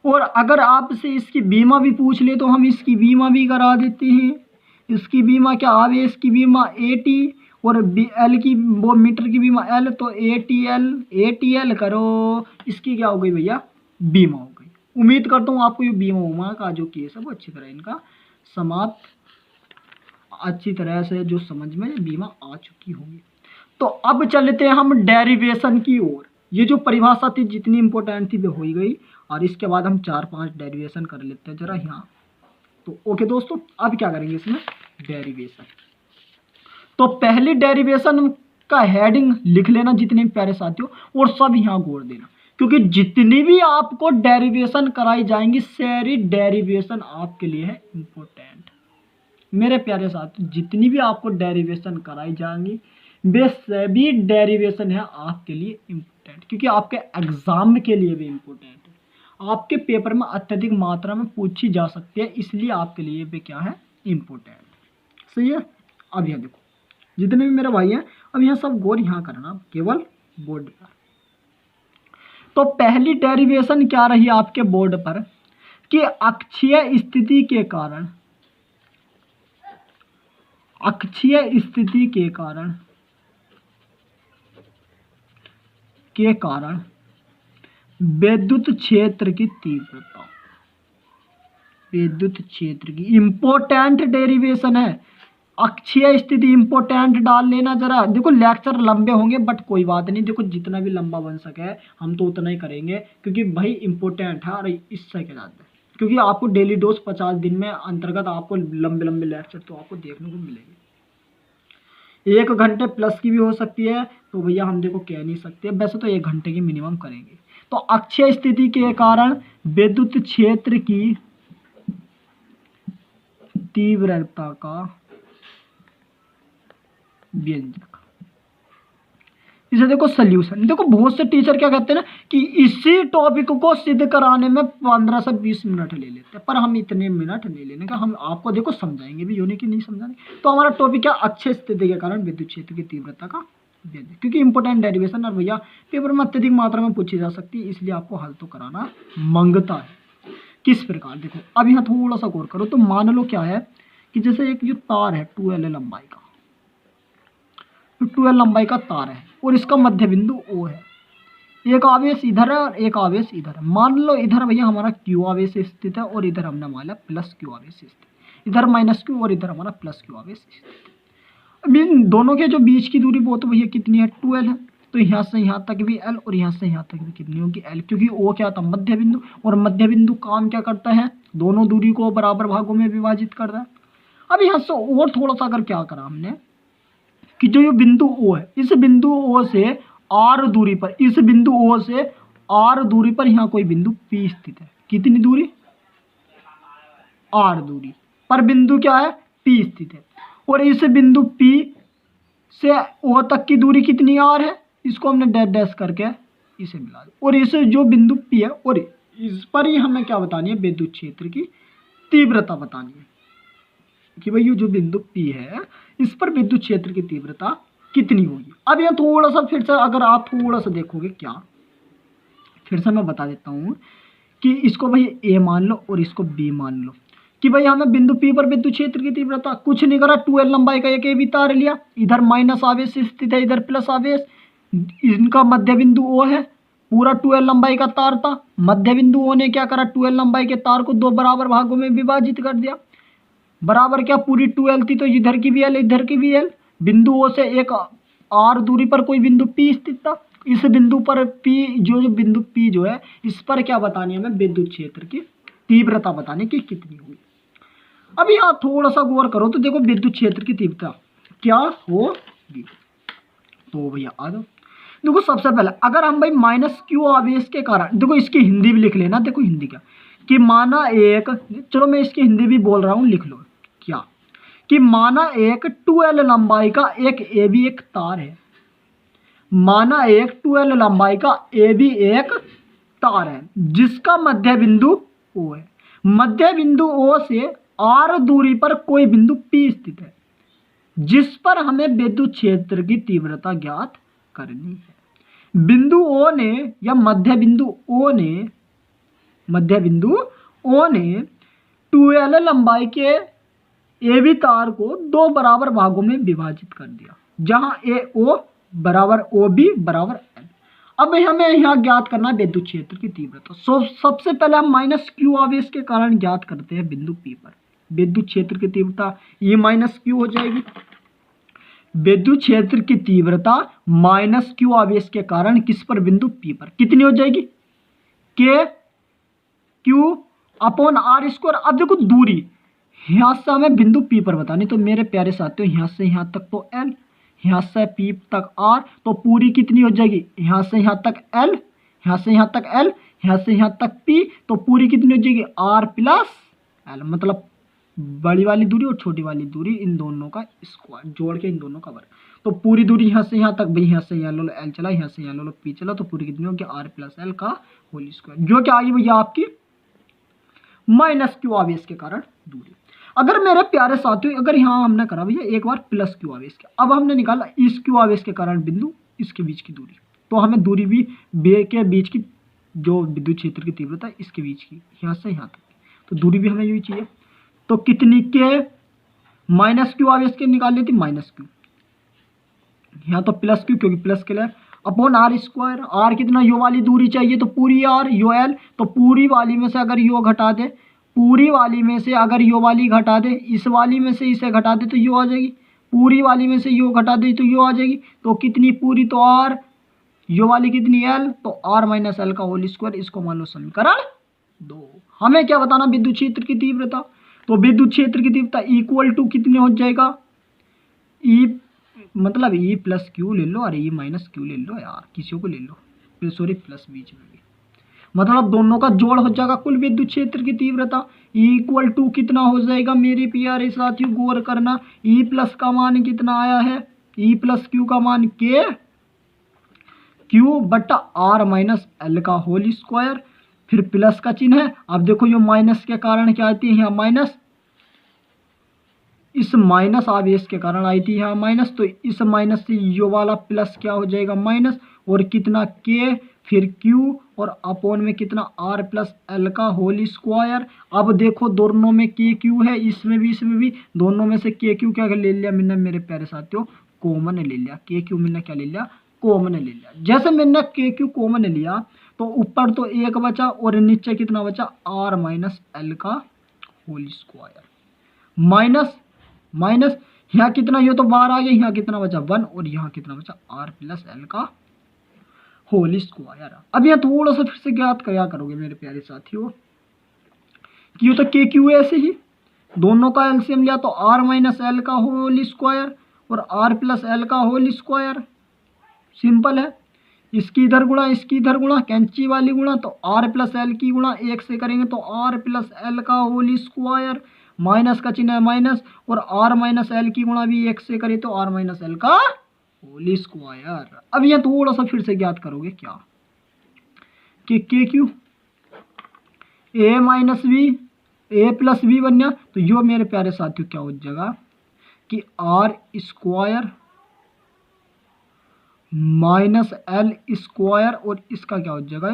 Speaker 1: और अगर आपसे इसकी बीमा भी पूछ ले तो हम इसकी बीमा भी करा देते हैं। इसकी बीमा क्या, आवेश की बीमा AT और L की, वो मीटर की बीमा L, तो ATL करो, इसकी क्या हो गई भैया, बीमा हो गई। उम्मीद करता हूँ आपको ये बीमा उमा का जो केस है वो अच्छी तरह इनका समाप्त, अच्छी तरह से जो समझ में बीमा आ चुकी होगी। तो अब चलते हैं हम डेरिवेशन की ओर। ये जो परिभाषा थी जितनी इंपॉर्टेंट थी वो हो ही गई, और इसके बाद हम 4-5 डेरिवेशन कर लेते हैं जरा यहाँ। तो ओके दोस्तों, अब क्या करेंगे इसमें, डेरिवेशन। तो पहली डेरिवेशन का हेडिंग लिख लेना जितने प्यारे साथियों, और सब यहाँ गौर देना, क्योंकि जितनी भी आपको डेरिवेशन कराई जाएंगी सारी डेरिवेशन आपके लिए है इंपॉर्टेंट। मेरे प्यारे साथियों, जितनी भी आपको डेरिवेशन कराई जाएंगी वे सभी डेरिवेशन है आपके लिए इम्पोर्टेंट, क्योंकि आपके एग्जाम के लिए भी इम्पोर्टेंट है, आपके पेपर में अत्यधिक मात्रा में पूछी जा सकती है, इसलिए आपके लिए वे क्या है, इम्पोर्टेंट। सही है। अब यहाँ देखो जितने भी मेरे भाई हैं, अब यहाँ सब गौर यहाँ करना केवल बोर्ड पर। तो पहली डेरिवेशन क्या रही आपके बोर्ड पर कि अक्षीय स्थिति के कारण, अक्षीय स्थिति के कारण विद्युत क्षेत्र की तीव्रता, विद्युत क्षेत्र की इंपॉर्टेंट डेरिवेशन है। अक्षीय स्थिति इंपॉर्टेंट डाल लेना जरा। देखो लेक्चर लंबे होंगे बट कोई बात नहीं, देखो जितना भी लंबा बन सके हम तो उतना ही करेंगे, क्योंकि भाई इंपॉर्टेंट है। और इससे क्या जाता है, क्योंकि आपको डेली डोज 50 दिन में अंतर्गत आपको लंबे लंबे लेक्चर तो आपको देखने को मिलेंगे। 1 घंटे प्लस की भी हो सकती है, तो भैया हम देखो कह नहीं सकते, वैसे तो 1 घंटे की मिनिमम करेंगे। तो अक्षीय स्थिति के कारण विद्युत क्षेत्र की तीव्रता का व्यंजक, इसे देखो सोल्यूशन। देखो बहुत से टीचर क्या कहते हैं ना कि इसी टॉपिक को सिद्ध कराने में 15 से 20 मिनट ले लेते हैं, पर हम इतने मिनट नहीं लेने का, हम आपको देखो समझाएंगे भी, यूनिक नहीं समझाएंगे। तो हमारा टॉपिक क्या, अक्षीय स्थिति के कारण विद्युत क्षेत्र की तीव्रता का व्यंजक, क्योंकि इंपॉर्टेंट डेरिवेशन और भैया पेपर में अत्यधिक मात्रा में पूछी जा सकती है, इसलिए आपको हल तो कराना मांगता है। किस प्रकार, देखो अब यहाँ थोड़ा सा गौर करो। तो मान लो क्या है कि जैसे एक जो तार है 2L लंबाई का, 2L लंबाई का तार है और इसका मध्य बिंदु O है। एक आवेश इधर है और एक आवेश इधर है। मान लो इधर भैया हमारा Q आवेश स्थित है और इधर हमने मान लिया प्लस Q आवेश स्थित, इधर माइनस Q और इधर हमारा प्लस Q आवेश स्थित। अब इन दोनों के जो बीच की दूरी वो तो भैया कितनी है, 2L है। तो यहाँ से यहाँ तक भी L और यहाँ से यहाँ तक भी कितनी होगी, L, क्योंकि O क्या था, मध्य बिंदु, और मध्य बिंदु काम क्या करता है, दोनों दूरी को बराबर भागों में विभाजित करता है। अब यहाँ से और थोड़ा सा अगर क्या करा हमने कि जो ये बिंदु O है, इस बिंदु O से R दूरी पर, इस बिंदु O से R दूरी पर यहाँ कोई बिंदु P स्थित है। कितनी दूरी? R दूरी पर बिंदु क्या है? P स्थित है। और इस बिंदु P से O तक की दूरी कितनी R है? इसको हमने डैश डैश करके इसे मिला दिया। और इसे जो बिंदु P है, और इस पर ही हमें क्या बतानी है? विद्युत क्षेत्र की तीव्रता बतानी है कि भाई ये जो बिंदु P है, इस पर विद्युत क्षेत्र की तीव्रता कितनी होगी। अब यहाँ थोड़ा सा फिर से अगर आप थोड़ा सा देखोगे, क्या फिर से मैं बता देता हूँ कि इसको भाई A मान लो और इसको B मान लो कि भाई हमें बिंदु P पर विद्युत क्षेत्र की तीव्रता, कुछ नहीं करा, 2L लंबाई का एक AB तार लिया, इधर माइनस आवेश स्थित है, इधर प्लस आवेश, इनका मध्य बिंदु O है, पूरा 2L लंबाई का तार था। मध्य बिंदु O ने क्या करा? 2L लंबाई के तार को 2 बराबर भागों में विभाजित कर दिया। बराबर क्या? पूरी 2L थी तो इधर की भी L, इधर की भी L। बिंदु O से एक R दूरी पर कोई बिंदु P स्थित था। इस बिंदु पर P, जो बिंदु P जो है, इस पर क्या बतानी है हमें? विद्युत क्षेत्र की तीव्रता बतानी कि कितनी हुई। अब यहाँ थोड़ा सा गौर करो तो देखो विद्युत क्षेत्र की तीव्रता क्या होगी। तो भैया आ जाओ, देखो सबसे पहले अगर हम भाई माइनस Q आवेश के कारण, देखो इसकी हिंदी भी लिख लेना, देखो हिंदी क्या कि माना एक, चलो मैं इसकी हिंदी भी बोल रहा हूँ, लिख लो क्या कि माना एक 2L लंबाई का एक AB एक तार है। माना एक 2L लंबाई का AB एक तार है जिसका मध्य बिंदु O है। मध्य बिंदु O से R दूरी पर कोई बिंदु P स्थित है जिस पर हमें विद्युत क्षेत्र की तीव्रता ज्ञात करनी है। बिंदु O ने या मध्य बिंदु O ने 2L लंबाई के AB तार को 2 बराबर भागों में विभाजित कर दिया, जहां AO बराबर OB बराबर L। अब हमें यहाँ ज्ञात करना है विद्युत क्षेत्र की तीव्रता। सबसे पहले हम माइनस Q आवेश के कारण ज्ञात करते हैं बिंदु P पर विद्युत क्षेत्र की तीव्रता, ये माइनस Q हो जाएगी। विद्युत क्षेत्र की तीव्रता माइनस Q आवेश के कारण किस पर? बिंदु P पर कितनी हो जाएगी? K Q upon R square. अब देखो दूरी यहाँ से हमें बिंदु P पर बतानी, तो मेरे प्यारे साथियों यहाँ से यहाँ तक तो L, यहाँ से P तक R, तो पूरी कितनी हो जाएगी? यहाँ से यहाँ तक L, यहाँ से यहाँ तक L, यहाँ से यहाँ तक P, तो पूरी कितनी हो जाएगी? R प्लस L, मतलब बड़ी वाली दूरी और छोटी वाली दूरी, इन दोनों का स्क्वायर जोड़ के इन दोनों का वर्ग। तो पूरी दूरी यहाँ से यहाँ तक, भाई यहाँ से यहाँ लो L चला, यहाँ से यहाँ लो P चला, तो पूरी कितनी होगी? R प्लस L का होल स्क्वायर, जो क्या आई भैया आपकी माइनस Q आवेश के कारण दूरी। अगर मेरे प्यारे साथियों, अगर यहाँ हमने करा भैया एक बार प्लस Q आवेश के, अब हमने निकाला इस Q आवेश के कारण बिंदु इसके बीच की दूरी, तो हमें दूरी भी बे के बीच की जो विद्युत क्षेत्र की तीव्रता है इसके बीच की, यहाँ से यहाँ तक, तो दूरी भी हमें यही चाहिए। तो कितनी के माइनस Q आवेश के निकाल लेती? माइनस Q, यहाँ तो प्लस Q क्योंकि प्लस के लिए, अपॉन R स्क्वायर। R कितना? यो वाली दूरी चाहिए तो पूरी R, यो L, तो पूरी वाली में से अगर यो घटा दे, पूरी वाली में से अगर यो वाली घटा दे, इस वाली में से इसे घटा दे तो यो आ जाएगी, पूरी वाली में से यो घटा दे तो यो आ जाएगी, तो कितनी पूरी? तो R, यो वाली कितनी? L, तो R माइनस L का होल स्क्वायर। इसको मान लो समीकरण 2। हमें क्या बताना? विद्युत क्षेत्र की तीव्रता। तो विद्युत क्षेत्र की तीव्रता इक्वल टू कितने हो जाएगा? E मतलब E प्लस Q ले लो, अरे E माइनस Q ले लो यार, किसी को ले लो, सॉरी प्लस बीच में भी, मतलब दोनों का जोड़ हो जाएगा कुल विद्युत क्षेत्र की तीव्रता। इक्वल टू कितना हो जाएगा मेरे प्यारे साथियों? गौर करना, E प्लस का मान कितना आया है? E प्लस Q का मान Q बटा R माइनस L का होल स्क्वायर, फिर प्लस का चिन्ह है। अब देखो ये माइनस के कारण क्या आती है यहाँ माइनस, इस माइनस आवेश के कारण आई थी यहाँ माइनस, तो इस माइनस से यो वाला प्लस क्या हो जाएगा? माइनस, और कितना K, फिर Q, और अपॉन में कितना? R प्लस L का होल स्क्वायर। अब देखो दोनों में K Q है, इसमें भी, दोनों में से K Q क्या ले लिया मैंने मेरे प्यारे साथियों? कॉमन ले लिया। K Q मैंने क्या ले लिया? कॉमन ले लिया। जैसे मैंने K Q कॉमन लिया तो ऊपर तो एक बचा और नीचे कितना बचा? R माइनस L का होल स्क्वायर, माइनस माइनस, यहाँ कितना? ये तो बाहर आ गया, यहाँ कितना बचा? 1, और यहाँ कितना बचा? R प्लस L का होल स्क्वायर। अब यहाँ थोड़ा सा फिर से ज्ञात क्या करोगे मेरे प्यारे साथियों कि ये तो K Q ऐसे ही दोनों का एलसीएम लिया तो R माइनस L का होल स्क्वायर, और आर प्लस एल का होल स्क्वायर। सिंपल है, इसकी इधर गुणा इसकी इधर गुणा, कैंची वाली गुणा, तो आर प्लस एल की गुणा 1 से करेंगे तो आर प्लस एल का होल स्क्वायर, माइनस का चिन्ह है माइनस, और आर माइनस एल की गुणा भी 1 से करें तो आर माइनस एल का होल स्क्वायर। अब यह थोड़ा सा फिर से ज्ञात करोगे क्या कि K Q A minus B A plus B बन गया, तो यो मेरे प्यारे साथियों क्या हो जाएगा कि R square minus L square, और इसका क्या हो जाएगा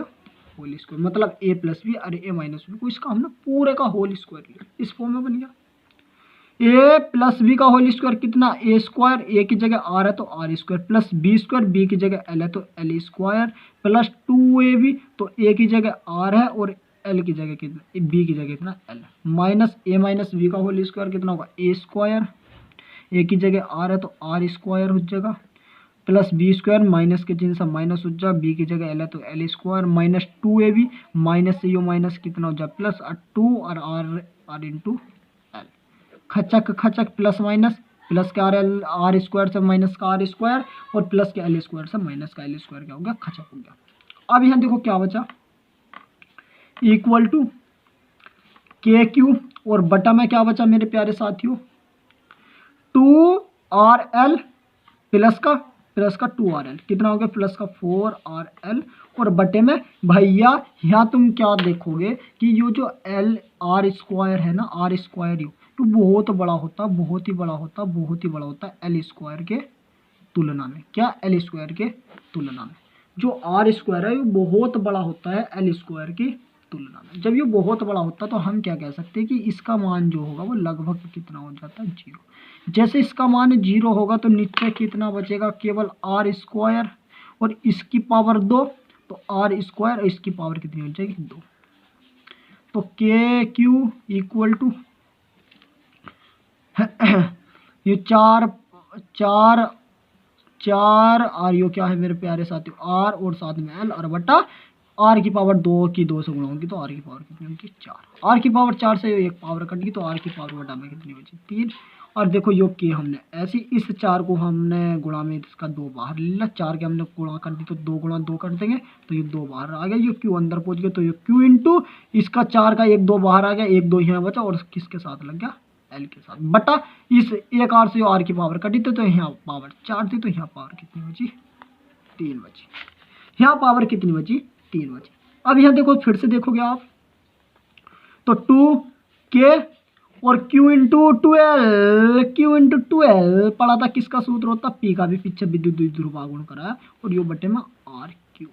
Speaker 1: होल स्क्वायर, मतलब ए प्लस बी अरे ए माइनस बी को इसका हमने पूरे का होल स्क्वायर लिया, इस फॉर्म में बन गया। ए प्लस बी का होल स्क्वायर कितना, ए स्क्वायर, ए की जगह आर है तो R square, plus B square, B की जगह एल है तो एल स्क्वायर, प्लस 2ab, तो ए की जगह आर है और एल की जगह कितना, बी की जगह कितना एल, माइनस ए माइनस बी का होल स्क्वायर कितना होगा ए स्क्वायर, ए की जगह आर है तो आर स्क्वायर हो जाएगा, प्लस बी स्क्वायर, माइनस के चिन्ह से माइनस हो जाए, बी की जगह एल है तो L square, minus 2ab, minus से यो माइनस कितना हो जाए प्लस 2 और आर इंटू एल, खचक खचक प्लस माइनस, प्लस का आर स्क्वायर से माइनस का आर स्क्वायर, और प्लस के एल स्क्वायर से माइनस का एल स्क्वायर क्या हो गया खचक हो गया। अब यहाँ देखो क्या बचा, इक्वल टू के क्यू, और बटा में क्या बचा मेरे प्यारे साथियों 2RL प्लस का 2RL कितना हो गया प्लस का 4RL, और बटे में भैया यहाँ तुम क्या देखोगे कि ये जो एल आर स्क्वायर है ना, आर स्क्वायर यू तो बहुत बड़ा होता, बहुत ही बड़ा होता, बहुत ही बड़ा होता है एल स्क्वायर के तुलना में। क्या एल स्क्वायर के तुलना में जो आर स्क्वायर है वो बहुत बड़ा होता है एल स्क्वायर की तुलना में। जब ये बहुत बड़ा होता है तो हम क्या कह सकते हैं कि इसका मान जो होगा वो लगभग कितना हो जाता है 0। जैसे इसका मान 0 होगा तो नीचे कितना बचेगा केवल आर स्क्वायर, और इसकी पावर 2 तो आर स्क्वायर, और इसकी पावर कितनी हो जाएगी 2। तो के क्यू इक्वल टू ये चार और यो क्या है मेरे प्यारे साथियों आर और साथ में एल, और बटा आर की पावर 2 की 2 से गुणा होगी तो आर की पावर कितनी होगी 4। आर की पावर 4 से एक पावर कट गई तो आर की पावर बटा में कितनी बची 3। और देखो योग किए हमने ऐसी, इस 4 को हमने गुणा में इसका 2 बाहर ले लिया, 4 के हमने गुणा कर दी तो 2 गुणा 2 कर देंगे तो ये 2 बाहर आ गया, ये क्यू अंदर पहुंच गया तो ये क्यू इंटू इसका 4 का 1 2 बाहर आ गया, 1 2 यहाँ बचा और किसके साथ लग गया एल के साथ, बटा इस एक आर से आर की पावर कटी तो यहाँ पावर 4 थी तो यहाँ पावर कितनी बची 3 बची, यहाँ पावर कितनी बची 3 बची। अब यहाँ देखो फिर से देखोगे आप तो 2k और q इंटू 12 पढ़ा था किसका सूत्र होता पी का भी पीछे विद्युत द्विध्रुव आगुण कराया और यो बटे में आर क्यू,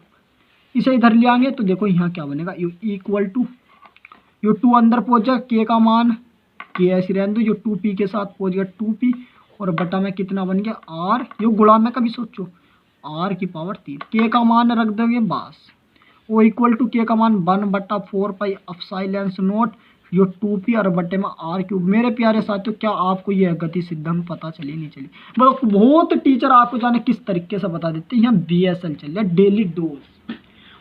Speaker 1: इसे इधर ले आएंगे तो देखो यहाँ क्या बनेगा यू इक्वल टू यो 2 अंदर पहुंच जाए k का मान k ऐसी रहने दो, जो 2p के साथ पहुंच गया 2p और बटा में कितना बन गया r, यो गुणा में कभी सोचो r की पावर 3, k का मान रख दोगे बस वो इक्वल टू k का मान 1/4 pi epsilon not yo 2p और बटे में आर क्यूब। मेरे प्यारे साथियों क्या आपको यह गति सिद्धांत पता चली नहीं चली, बहुत टीचर आपको जाने किस तरीके से बता देते हैं। यहाँ BSL चल रहा है डेली डोज,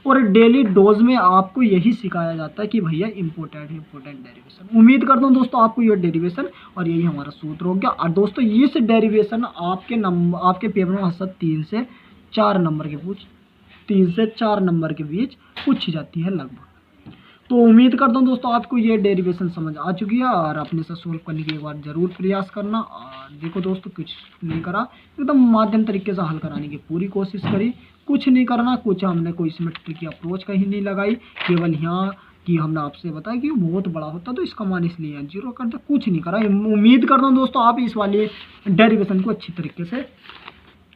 Speaker 1: और डेली डोज में आपको यही सिखाया जाता है कि भैया इंपॉर्टेंट डेरिवेशन। उम्मीद करता हूँ दोस्तों आपको ये डेरिवेशन और यही हमारा सूत्र हो गया। और दोस्तों इस डेरिवेशन आपके पेपर में औसत 3 से 4 नंबर के बीच पूछी जाती है लगभग। तो उम्मीद करता हूँ दोस्तों आपको ये डेरिवेशन समझ आ चुकी है और अपने से सोल्व करने की एक बार जरूर प्रयास करना। और देखो दोस्तों कुछ नहीं करा, एकदम माध्यम तरीके से हल कराने की पूरी कोशिश करी, कुछ नहीं करना, कुछ हमने कोई इसमें ट्रिकी अप्रोच कहीं नहीं लगाई, केवल यहाँ कि हमने आपसे बताया कि बहुत बड़ा होता तो इसका मान इसलिए 0 करते, कुछ नहीं करा। उम्मीद करता हूँ दोस्तों आप इस वाले डेरिवेशन को अच्छी तरीके से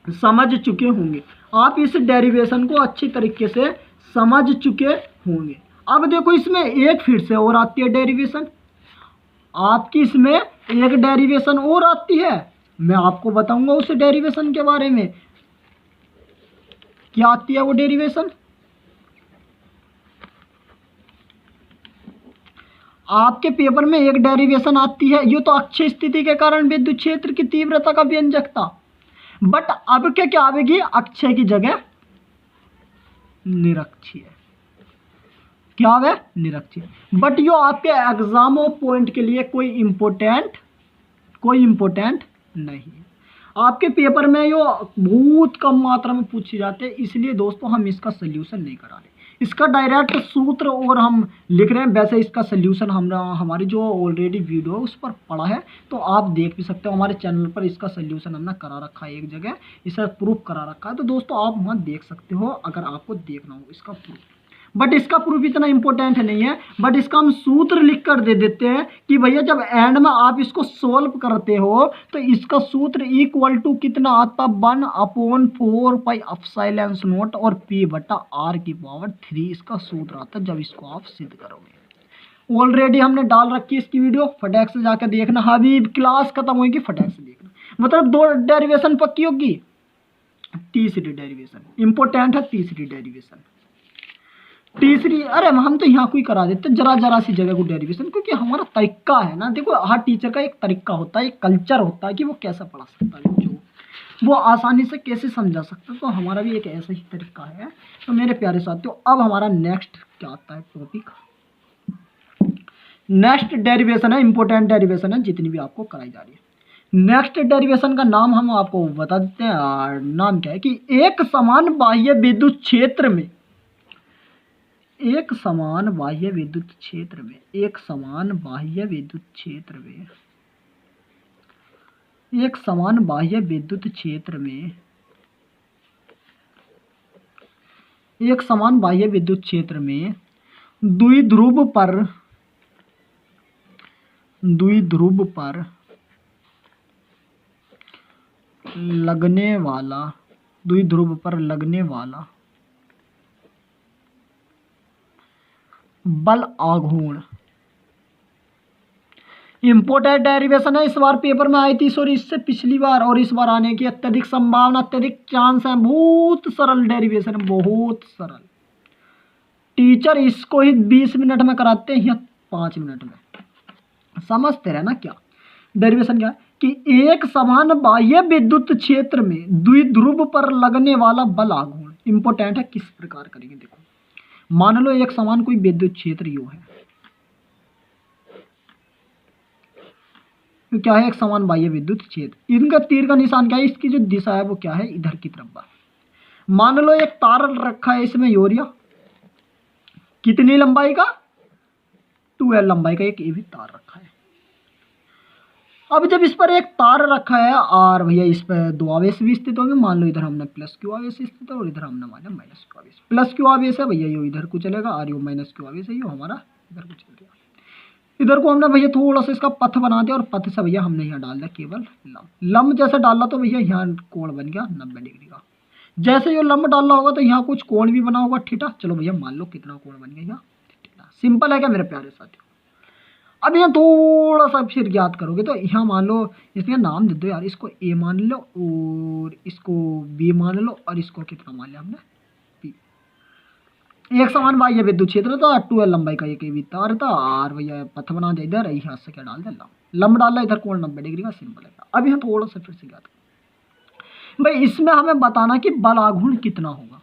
Speaker 1: समझ चुके होंगे, आप इस डेरिवेशन को अच्छी तरीके से समझ चुके होंगे। अब देखो इसमें एक फिर से और आती है डेरिवेशन, आपकी इसमें एक डेरिवेशन और आती है, मैं आपको बताऊंगा उस डेरिवेशन के बारे में क्या आती है वो डेरिवेशन। आपके पेपर में एक डेरिवेशन आती है, ये तो अक्षय स्थिति के कारण विद्युत क्षेत्र की तीव्रता का व्यंजक था, बट अब क्या आवेगी अक्षय की जगह निरक्षीय, क्या है निरक्षीय। बट यो आपके एग्जामो पॉइंट के लिए कोई इंपॉर्टेंट नहीं है। आपके पेपर में यो बहुत कम मात्रा में पूछे जाते हैं, इसलिए दोस्तों हम इसका सोल्यूशन नहीं करा रहे। इसका डायरेक्ट सूत्र और हम लिख रहे हैं। वैसे इसका सोल्यूशन हम हमारी जो ऑलरेडी वीडियो है उस पर पड़ा है, तो आप देख भी सकते हो। हमारे चैनल पर इसका सोल्यूशन हमने करा रखा है, एक जगह इसे प्रूफ करा रखा है, तो दोस्तों आप वहाँ देख सकते हो अगर आपको देखना हो इसका प्रूफ। बट इसका प्रूफ इतना इंपॉर्टेंट नहीं है, बट इसका हम सूत्र लिख कर दे देते हैं कि भैया जब एंड में आप इसको सोल्व करते हो तो इसका सूत्र इक्वल टू कितना आता, 1/4 और P/R⁴ इसका सूत्र आता है जब इसको आप सिद्ध करोगे। ऑलरेडी हमने डाल रखी है इसकी वीडियो, फटाक से जाकर देखना। हबीब क्लास खत्म होगी, फटाक से देखना। मतलब 2 डेरिवेशन पक्की होगी, तीसरी डेरिवेशन इंपॉर्टेंट है। तीसरी डेरिवेशन अरे हम तो यहाँ कोई करा देते जरा सी जगह को डेरिवेशन, क्योंकि हमारा तरीका है ना। देखो हर टीचर का एक तरीका होता है, एक कल्चर होता है कि वो कैसा पढ़ा सकता है, जो वो आसानी से कैसे समझा सकता है। तो हमारा भी एक ऐसा ही तरीका है। तो मेरे प्यारे साथियों, अब हमारा नेक्स्ट क्या आता है टॉपिक, नेक्स्ट डेरिवेशन है। इंपॉर्टेंट डेरिवेशन है जितनी भी आपको कराई जा रही है। नेक्स्ट डेरिवेशन का नाम हम आपको बता देते हैं। और नाम क्या है कि एक समान बाह्य विद्युत क्षेत्र में, एक समान बाह्य विद्युत क्षेत्र में, एक समान बाह्य विद्युत क्षेत्र में, एक समान बाह्य विद्युत क्षेत्र में, एक समान बाह्य विद्युत क्षेत्र में द्विध्रुव पर लगने वाला, द्विध्रुव पर लगने वाला बल आघूर्ण। इंपोर्टेंट डेरिवेशन है, इस बार पेपर में आई थी, सॉरी इससे पिछली बार और इस बार आने की अत्यधिक संभावना, अत्यधिक चांस है। बहुत सरल डेरिवेशन है, बहुत सरल। टीचर इसको ही 20 मिनट में कराते हैं या 5 मिनट में। समझते रहना क्या डेरिवेशन क्या है कि एक समान बाह्य विद्युत क्षेत्र में द्विध्रुव पर लगने वाला बल आघूर्ण। इंपोर्टेंट है, किस प्रकार करेंगे देखो। मान लो एक समान कोई विद्युत क्षेत्र यू है, तो क्या है, एक समान बाह्य विद्युत क्षेत्र। इनका तीर का निशान क्या है, इसकी जो दिशा है वो क्या है, इधर की तरफ। मान लो एक तार रखा है इसमें यूरिया, कितनी लंबाई का, 2L लंबाई का एक ये भी तार रखा है। अब जब इस पर एक तार रखा है और भैया इस पर 2 आवेश भी स्थित होंगे। मान लो इधर हमने +Q आवेश स्थित है और इधर हमने माना -Q आवेश। +Q आवेश है भैया, यो इधर को चलेगा, और यो -Q आवेश है, यो हमारा इधर को चल गया। इधर को हमने भैया थोड़ा सा इसका पथ बना दिया और पथ से भैया हमने यहाँ डाल दिया केवल लंब जैसे डाला, तो भैया यहाँ कोण बन गया 90 डिग्री का। जैसे ये लंब डालना होगा तो यहाँ कुछ कोण भी बना होगा थीटा। चलो भैया मान लो कितना कोण बन गया यहाँ थीटा। सिंपल है क्या मेरे प्यारे साथियों। अब यहाँ थोड़ा सा फिर ज्ञात करोगे तो यहाँ मान लो, इसमें नाम दे दो यार, इसको A मान लो और इसको B मान लो और इसको कितना मान लिया हमने, P। एक समान बाह्य विद्युत क्षेत्र था, 2L लंबाई का एक भी तार था, और भैया पथ बना दे इधर, यहाँ से क्या डाल दे लंब डाल, इधर कोण 90 डिग्री का। सिंपल है। अब यहाँ थोड़ा सा फिर से ज्ञात भाई, इसमें हमें बताना कि बल आघूर्ण कितना होगा।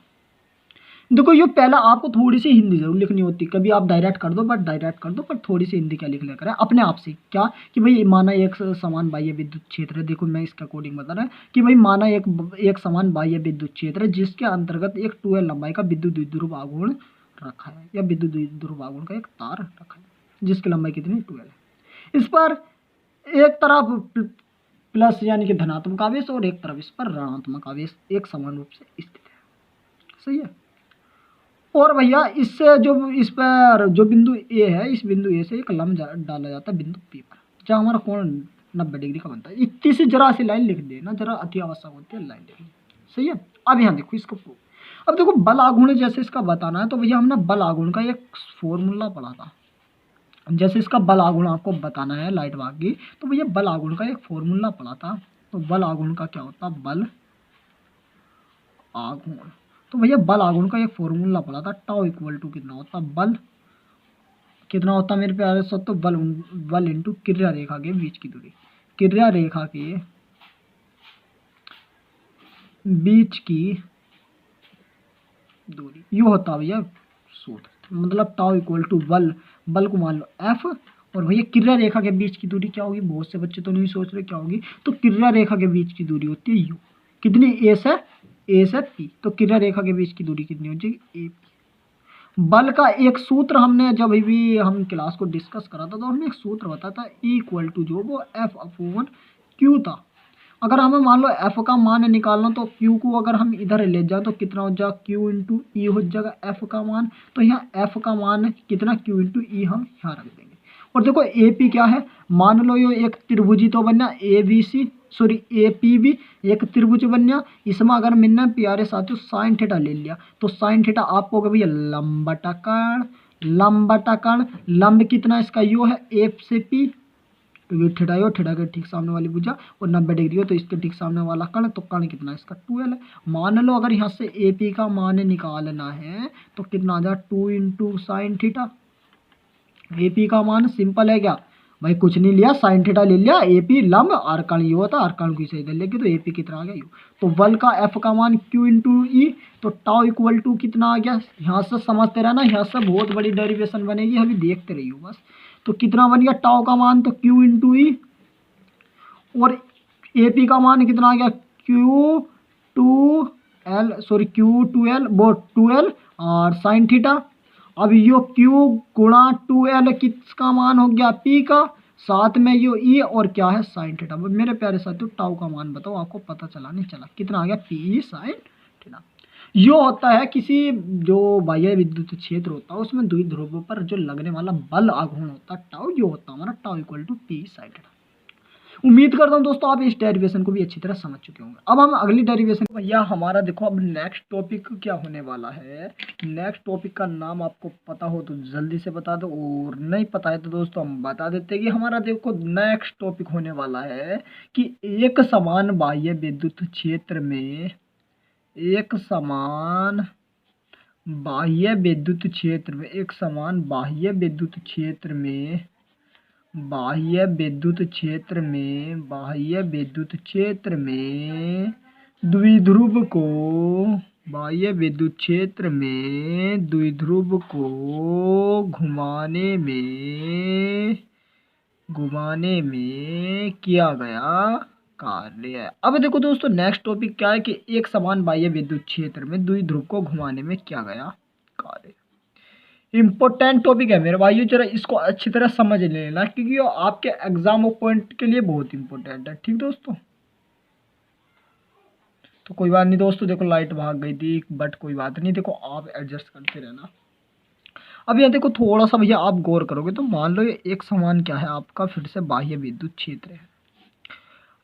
Speaker 1: देखो ये पहला आपको थोड़ी सी हिंदी जरूर लिखनी होती, कभी आप डायरेक्ट कर दो, बट डायरेक्ट कर दो पर थोड़ी सी हिंदी क्या लिख लिया करें अपने आप से। क्या कि भाई माना एक समान बाह्य विद्युत क्षेत्र है। देखो मैं इसका कोडिंग बता रहा है कि भाई माना एक समान बाह्य विद्युत क्षेत्र है जिसके अंतर्गत एक 2L लंबाई का विद्युत द्विध्रुव आघूर्ण रखा है, या विद्युत द्विध्रुव आघूर्ण का एक तार रखा है जिसकी लंबाई कितनी 2L है। इस पर एक तरफ प्लस यानी कि धनात्मक आवेश और एक तरफ इस पर ऋणात्मक आवेश एक समान रूप से स्थित है। सही है। और भैया इससे जो इस पर जो बिंदु ए है, इस बिंदु ए से एक लंब डाला जाता है बिंदु पी पर, जहाँ हमारा कोण 90 डिग्री का बनता है। इतनी सी जरा सी लाइन लिख देना, जरा अति आवश्यक होती है लाइन लिखनी। सही है। अब यहाँ देखो इसको प्रूफ। अब देखो बल आघूर्ण जैसे इसका बताना है, तो भैया हमने बल आघूर्ण का एक फॉर्मूला पढ़ा था। जैसे इसका बल आघूर्ण आपको बताना है लाइट भाग की, तो भैया बल आघूर्ण का एक फॉर्मूला पढ़ा था। तो बल आघूर्ण का क्या होता है, बल आघूर्ण, तो भैया बल आघूर्ण का एक फॉर्मूला पढ़ा था, टाउ इक्वल टू कितना होता, बल कितना होता मेरे प्यारे साथ, तो बल इंटू क्रिया रेखा के बीच की दूरी, क्रिया रेखा के बीच की दूरी, यो होता भैया सूत्र। मतलब टाउ इक्वल टू बल को मान लो F और भैया किरण रेखा के बीच की दूरी क्या होगी, बहुत से बच्चे तो नहीं सोच रहे क्या होगी, तो किरण रेखा के बीच की दूरी होती है यू। कितनी, ए से पी, तो किरण रेखा के बीच की दूरी कितनी हो जाएगी, ए। बल का एक सूत्र हमने जब भी हम क्लास को डिस्कस करा था तो हमने एक सूत्र बताया था, E इक्वल टू जो वो एफ अपॉन क्यू था। अगर हमें मान लो एफ का मान निकालना तो क्यू को अगर हम इधर ले जाए तो कितना हो जाएगा, क्यू इंटू ई हो जाएगा एफ का मान। तो यहाँ एफ का मान कितना, क्यू इंटू ई हम यहाँ रख देंगे। और देखो ए पी क्या है, मान लो ये एक त्रिभुजी तो बनना A B C, sorry A P भी एक त्रिभुज बनना। इसमें अगर मैंने प्यारे साथियों साइन थीटा ले लिया तो साइन थीटा आपको होगा भैया लंबटाकण, लंबटाकण लंब कितना इसका यो है एफ से पी, तो ये थीटा हो, थीटा के ठीक सामने वाली भुजा और 90 डिग्री हो तो इसके ठीक सामने वाला कण, तो कण कितना इसका 12 है। मान लो अगर यहाँ से ए पी का मान निकालना है तो कितना आ जाए 2 into sine theta. A P का मान सिंपल है क्या भाई, कुछ नहीं लिया साइन थीटा ले लिया, ए पी लंब आर कण ये होता, आर कण को इसे इधर लेके तो ए पी कितना आ गया यू। तो बल का एफ का मान क्यू इंटू ई, तो टाउ इक्वल टू कितना आ गया, यहाँ से समझते रहना, यहाँ से बहुत बड़ी डेरिवेशन बनेगी, अभी देखते रहिए बस। तो कितना बन गया टाउ का मान, तो क्यू इंटू ई, और ए पी का मान कितना आ गया Q two L, sorry Q two L वो 2l और साइन थीटा। अब यो क्यू गुणा 2l किसका मान हो गया पी का, साथ में यो ई और क्या है साइन थीटा। मेरे प्यारे साथियों टाउ का मान बताओ, आपको पता चला नहीं चला, कितना आ गया पी साइन थीटा। यो होता है किसी जो बाह्य विद्युत क्षेत्र होता है उसमें द्विध्रुवों पर जो लगने वाला बल आघूर्ण होता है टाउ, यो होता है हमारा tau equal to P sine theta. उम्मीद करता हूं दोस्तों आप इस डेरिवेशन को भी अच्छी तरह समझ चुके होंगे। अब हम अगली डेरिवेशन, भैया हमारा देखो अब नेक्स्ट टॉपिक क्या होने वाला है। नेक्स्ट टॉपिक का नाम आपको पता हो तो जल्दी से बता दो, और नहीं पता है तो दोस्तों हम बता देते हैं कि हमारा देखो नेक्स्ट टॉपिक होने वाला है कि एक समान बाह्य विद्युत क्षेत्र में, एक समान बाह्य विद्युत क्षेत्र में, एक समान बाह्य विद्युत क्षेत्र में, बाह्य विद्युत क्षेत्र में, बाह्य विद्युत क्षेत्र में द्विध्रुव को, बाह्य विद्युत क्षेत्र में द्विध्रुव को घुमाने में किया गया कार्य है। अब देखो दोस्तों नेक्स्ट टॉपिक क्या है कि एक समान बाह्य विद्युत क्षेत्र में द्विध्रुव को घुमाने में किया गया कार्य। इम्पोर्टेंट टॉपिक है मेरे भाइयों, जरा इसको अच्छी तरह समझ लेना क्योंकि ये आपके एग्जाम पॉइंट के लिए बहुत इंपॉर्टेंट है, ठीक दोस्तों। तो कोई बात नहीं दोस्तों, देखो लाइट भाग गई थी बट कोई बात नहीं, देखो आप एडजस्ट करते रहना। अब यहाँ देखो थोड़ा सा भैया आप गौर करोगे तो मान लो ये एक समान क्या है आपका फिर से बाह्य विद्युत क्षेत्र है।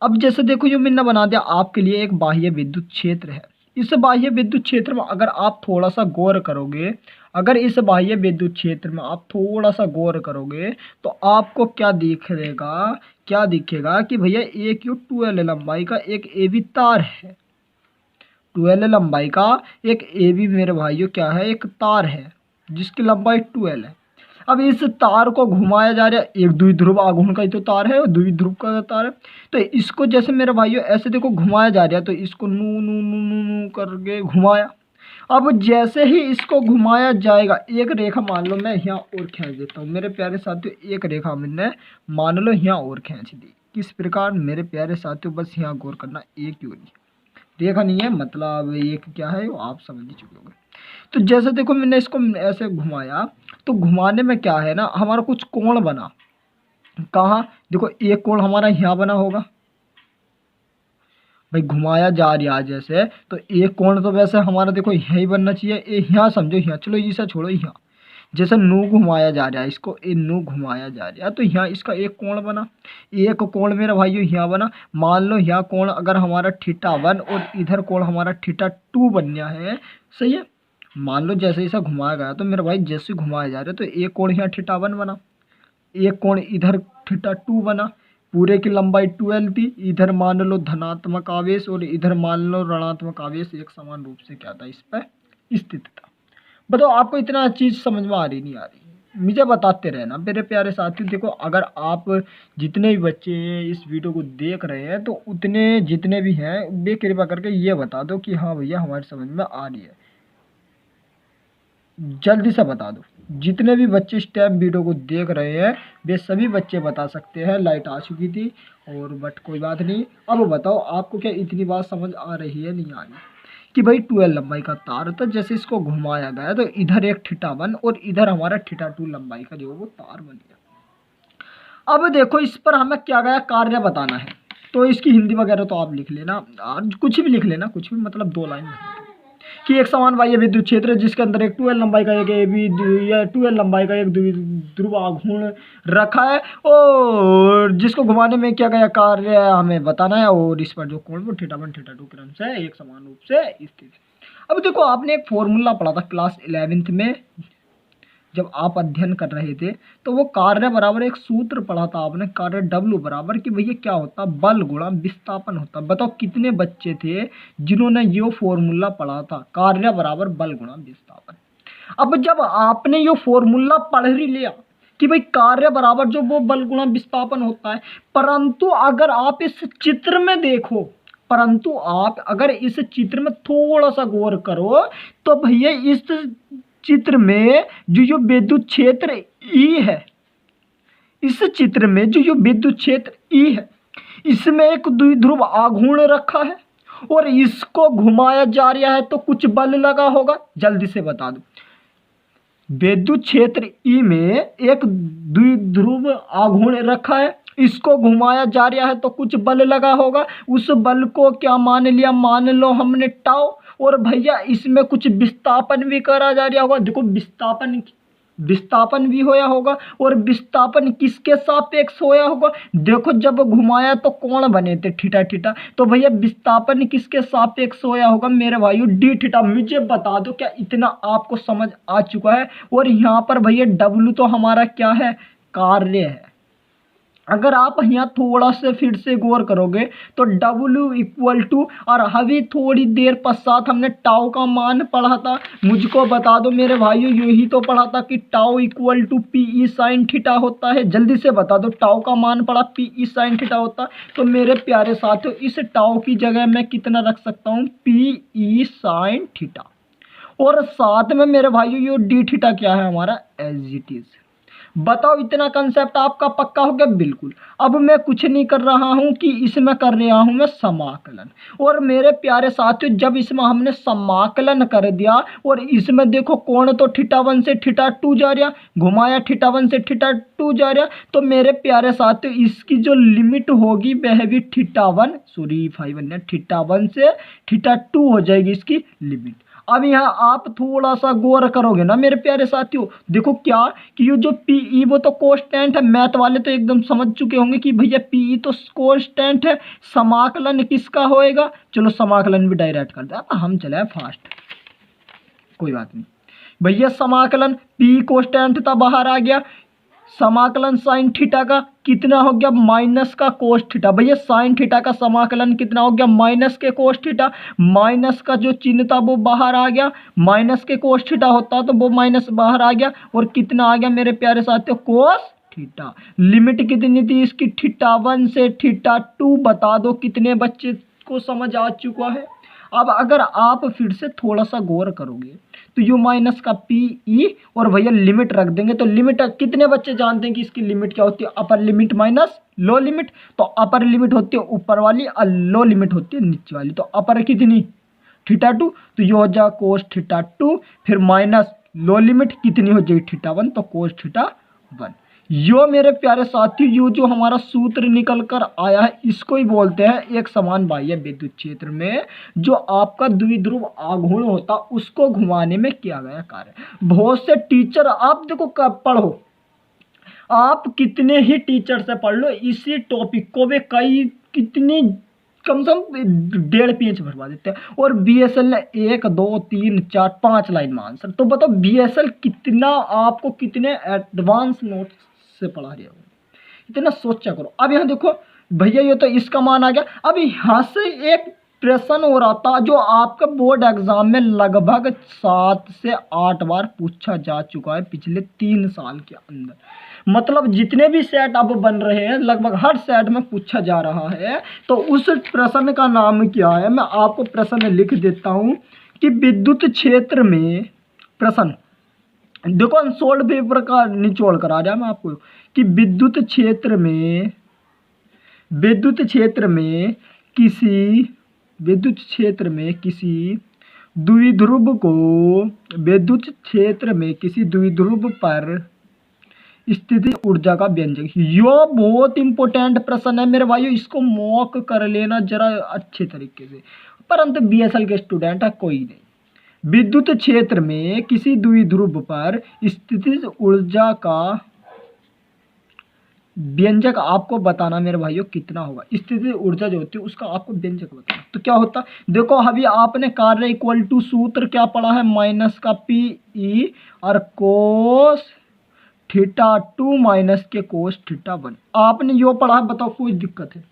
Speaker 1: अब जैसे देखो जो मैंने बना दिया आपके लिए एक बाह्य विद्युत क्षेत्र है। इस बाह्य विद्युत क्षेत्र में अगर आप थोड़ा सा गौर करोगे, अगर इस बाह्य विद्युत क्षेत्र में आप थोड़ा सा गौर करोगे तो आपको क्या दिखेगा, क्या दिखेगा कि भैया एक यो 2l लंबाई का एक ए बी तार है, 2l लंबाई का एक ए बी मेरे भाइयों क्या है एक तार है जिसकी लंबाई 2l है। अब इस तार को घुमाया जा रहा है, एक द्विध्रुव आघूर्ण का ही तो तार है और द्विध्रुव का तार है, तो इसको जैसे मेरे भाइयों ऐसे देखो घुमाया जा रहा है, तो इसको नू नू नू नू नू करके घुमाया। अब जैसे ही इसको घुमाया जाएगा एक रेखा मान लो मैं यहाँ और खींच देता हूँ मेरे प्यारे साथियों, एक रेखा मैंने मान लो यहाँ और खींच दी। किस प्रकार मेरे प्यारे साथियों, बस यहाँ गौर करना, एक क्यों नहीं रेखा नहीं है मतलब एक क्या है वो आप समझ ही चुके होंगे। तो जैसे देखो मैंने इसको ऐसे घुमाया तो घुमाने में क्या है ना हमारा कुछ कोण बना, कहाँ देखो एक कोण हमारा यहाँ बना होगा भाई, घुमाया जा रहा है जैसे, तो एक कोण तो वैसे हमारा देखो यही बनना चाहिए, यहाँ समझो यहाँ, चलो इसे छोड़ो, यहाँ जैसे नू घुमाया जा रहा है इसको, ये नू घुमाया जा रहा है तो यहाँ इसका एक कोण बना, एक कोण मेरा भाइयों यहाँ बना। मान लो यहाँ कोण अगर हमारा θ1 और इधर कोण हमारा θ2 बन गया है, सही है। मान लो जैसे इसे घुमाया गया तो मेरा भाई जैसे घुमाया जा रहा है तो एक कोण यहाँ θ1 बना, एक कोण इधर θ2 बना, पूरे की लंबाई 2l थी, इधर मान लो धनात्मक आवेश और इधर मान लो ऋणात्मक आवेश एक समान रूप से क्या था इस पर स्थित था। बताओ आपको इतना चीज समझ में आ रही नहीं आ रही, मुझे बताते रहना मेरे प्यारे साथी। देखो अगर आप जितने भी बच्चे इस वीडियो को देख रहे हैं तो उतने जितने भी हैं वे कृपया करके ये बता दो कि हाँ भैया हमारी समझ में आ रही है, जल्दी से बता दो। जितने भी बच्चे इस टाइम वीडियो को देख रहे हैं वे सभी बच्चे बता सकते हैं लाइट आ चुकी थी, और बट कोई बात नहीं। अब बताओ आपको क्या इतनी बात समझ आ रही है, नहीं आ रही, कि भाई 12 लंबाई का तार होता है, जैसे इसको घुमाया गया तो इधर एक θ1 और इधर हमारा θ2 लंबाई का जो वो तार बन गया। अब देखो इस पर हमें क्या गया कार्य बताना है, तो इसकी हिंदी वगैरह तो आप लिख लेना, कुछ भी लिख लेना, कुछ भी मतलब 2 लाइन कि एक समान बाह्य विद्युत क्षेत्र जिसके अंदर एक 12 लंबाई का एक AB या 12 लंबाई का एक द्विध्रुव आघूर्ण रखा है, और जिसको घुमाने में क्या गया कार्य हमें बताना है, और इस पर जो कोण वो θ1 θ2 क्रम से एक समान रूप से स्थित। अब देखो आपने एक फॉर्मूला पढ़ा था क्लास 11th में जब आप अध्ययन कर रहे थे, तो वो कार्य बराबर एक सूत्र पढ़ा था आपने, कार्य W बराबर कि भैया क्या होता, बल गुणा विस्थापन होता। बताओ कितने बच्चे थे जिन्होंने ये फॉर्मूला पढ़ा था, कार्य बराबर बल गुणा विस्थापन। अब जब आपने ये फॉर्मूला पढ़ ही लिया कि भाई कार्य बराबर जो वो बल गुणा विस्थापन होता है, परंतु अगर आप इस चित्र में देखो, परंतु आप अगर इस चित्र में थोड़ा सा गौर करो, तो भैया इस चित्र में जो विद्युत क्षेत्र E है, इस चित्र में जो विद्युत क्षेत्र E है, इसमें एक द्विध्रुव आघूर्ण रखा है और इसको घुमाया जा रहा है, तो कुछ बल लगा होगा। जल्दी से बता दो, विद्युत क्षेत्र E में एक द्विध्रुव आघूर्ण रखा है, इसको घुमाया जा रहा है तो कुछ बल लगा होगा। उस बल को क्या मान लिया, मान लो हमने टाउ, और भैया इसमें कुछ विस्थापन भी करा जा रहा होगा। देखो विस्थापन भी होया होगा, और विस्थापन किसके सापेक्ष होया होगा, देखो जब घुमाया तो कोण बने थे θ, तो भैया विस्थापन किसके सापेक्ष होया होगा मेरे भाइयों, dθ। मुझे बता दो क्या इतना आपको समझ आ चुका है। और यहाँ पर भैया W तो हमारा क्या है, कार्य है। अगर आप यहाँ थोड़ा से फिर से गौर करोगे तो W इक्वल टू, और अभी थोड़ी देर पश्चात हमने टाउ का मान पढ़ा था, मुझको बता दो मेरे भाइयों यही तो पढ़ा था कि tau equal to PE sine theta होता है। जल्दी से बता दो, टाउ का मान पढ़ा PE साइन थीटा होता है, तो मेरे प्यारे साथियों इस टाउ की जगह मैं कितना रख सकता हूँ, PE साइन थीटा, और साथ में मेरे भाइयों ये dθ क्या है हमारा, एज इट इज। बताओ इतना कंसेप्ट आपका पक्का हो गया, बिल्कुल। अब मैं कुछ नहीं कर रहा हूं कि इसमें कर रहा हूं मैं समाकलन, और मेरे प्यारे साथियों जब इसमें हमने समाकलन कर दिया और इसमें देखो कोण तो θ1 से θ2 जा रहा, घुमाया θ1 से θ2 जा रहा, तो मेरे प्यारे साथियों इसकी जो लिमिट होगी वह भी θ1 से θ2 हो जाएगी इसकी लिमिट। अब यहाँ आप थोड़ा सा गौर करोगे ना मेरे प्यारे साथियों, देखो क्या कि ये जो PE वो तो कांस्टेंट है, मैथ वाले तो एकदम समझ चुके होंगे कि भैया PE तो कांस्टेंट है, समाकलन किसका होएगा, चलो समाकलन भी डायरेक्ट कर दे, हम चले फास्ट, कोई बात नहीं भैया। समाकलन PE कांस्टेंट था, बाहर आ गया, समाकलन साइन थीटा का कितना हो गया, माइनस का कोस थीटा। भैया साइन थीटा का समाकलन कितना हो गया, माइनस के कोस थीटा, माइनस का जो चिन्ह था वो बाहर आ गया, माइनस के कोस थीटा होता तो वो माइनस बाहर आ गया, और कितना आ गया मेरे प्यारे साथियों, कोस थीटा। लिमिट कितनी थी इसकी, θ1 से θ2। बता दो कितने बच्चे को समझ आ चुका है। अब अगर आप फिर से थोड़ा सा गौर करोगे तो यू माइनस का PE, और भैया लिमिट रख देंगे, तो लिमिट कितने बच्चे जानते हैं कि इसकी लिमिट क्या होती है, upper limit minus low limit. तो अपर लिमिट होती है ऊपर वाली और लो लिमिट होती है नीचे वाली। तो अपर कितनी, θ2, तो ये हो जाएगा कोस θ2, फिर माइनस लो लिमिट कितनी हो जाएगी θ1, तो कोस θ1। यो मेरे प्यारे साथियों यो जो हमारा सूत्र निकल कर आया है इसको ही बोलते हैं एक समान बाह्य विद्युत क्षेत्र में जो आपका द्विध्रुव आघूर्ण होता उसको घुमाने में किया गया कार्य। बहुत से टीचर आप देखो कब पढ़ो, आप कितने ही टीचर से पढ़ लो इसी टॉपिक को वे कई कितनी कम से कम 1.5 पेज भरवा देते हैं, और BSL ने 1 2 3 4 5 लाइन में आंसर। तो बताओ BSL कितना आपको कितने एडवांस नोट्स से पढ़ा रहे हो, इतना सोचा करो। अब यहाँ देखो भैया ये तो इसका मान आ गया। अब यहाँ से एक प्रश्न हो रहा था जो आपका बोर्ड एग्जाम में लगभग 7 से 8 बार पूछा जा चुका है पिछले 3 साल के अंदर। मतलब जितने भी सेट अब बन रहे हैं लगभग हर सेट में पूछा जा रहा है। तो उस प्रश्न का नाम क्या है, मैं आपको प्रश्न लिख देता हूं कि विद्युत क्षेत्र में प्रश्न देखो अनसोल्ड पेपर का निचोड़ कर आ रहा मैं आपको कि विद्युत क्षेत्र में किसी विद्युत क्षेत्र में किसी द्विध्रुव को विद्युत क्षेत्र में किसी द्विध्रुव पर स्थिति ऊर्जा का व्यंजक। यो बहुत इंपॉर्टेंट प्रश्न है मेरे भाइयों, इसको मॉक कर लेना जरा अच्छे तरीके से, परंतु बीएसएल के स्टूडेंट है कोई नहीं। विद्युत क्षेत्र में किसी द्विध्रुव पर स्थितिज ऊर्जा का व्यंजक आपको बताना मेरे भाइयों कितना होगा। स्थितिज ऊर्जा जो होती है उसका आपको व्यंजक बताना। तो क्या होता, देखो अभी आपने कार्य इक्वल टू सूत्र क्या पढ़ा है, माइनस का पी ई और कोस थीटा 2 माइनस के कोस थीटा 1 आपने यो पढ़ा है। बताओ कोई दिक्कत है?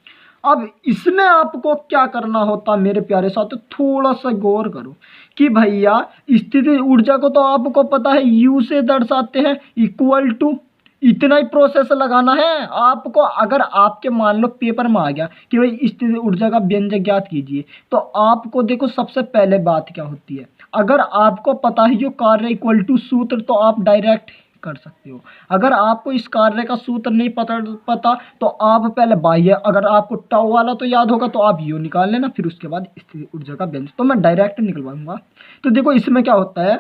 Speaker 1: अब इसमें आपको क्या करना होता मेरे प्यारे साथियों, थोड़ा सा गौर करो कि भैया स्थिति ऊर्जा को तो आपको पता है यू से दर्शाते हैं, इक्वल टू इतना ही प्रोसेस लगाना है आपको। अगर आपके मान लो पेपर में आ गया कि भाई स्थिति ऊर्जा का व्यंजक ज्ञात कीजिए, तो आपको देखो सबसे पहले बात क्या होती है, अगर आपको पता है जो कार्य इक्वल टू सूत्र तो आप डायरेक्ट कर सकते हो। अगर आपको इस कार्य का सूत्र नहीं पता तो आप पहले बाह्य, अगर आपको टाउ वाला तो याद होगा तो आप यू निकाल लेना, फिर उसके बाद स्थिति ऊर्जा का व्यंजक तो मैं डायरेक्ट निकलवाऊंगा। तो देखो इसमें क्या होता है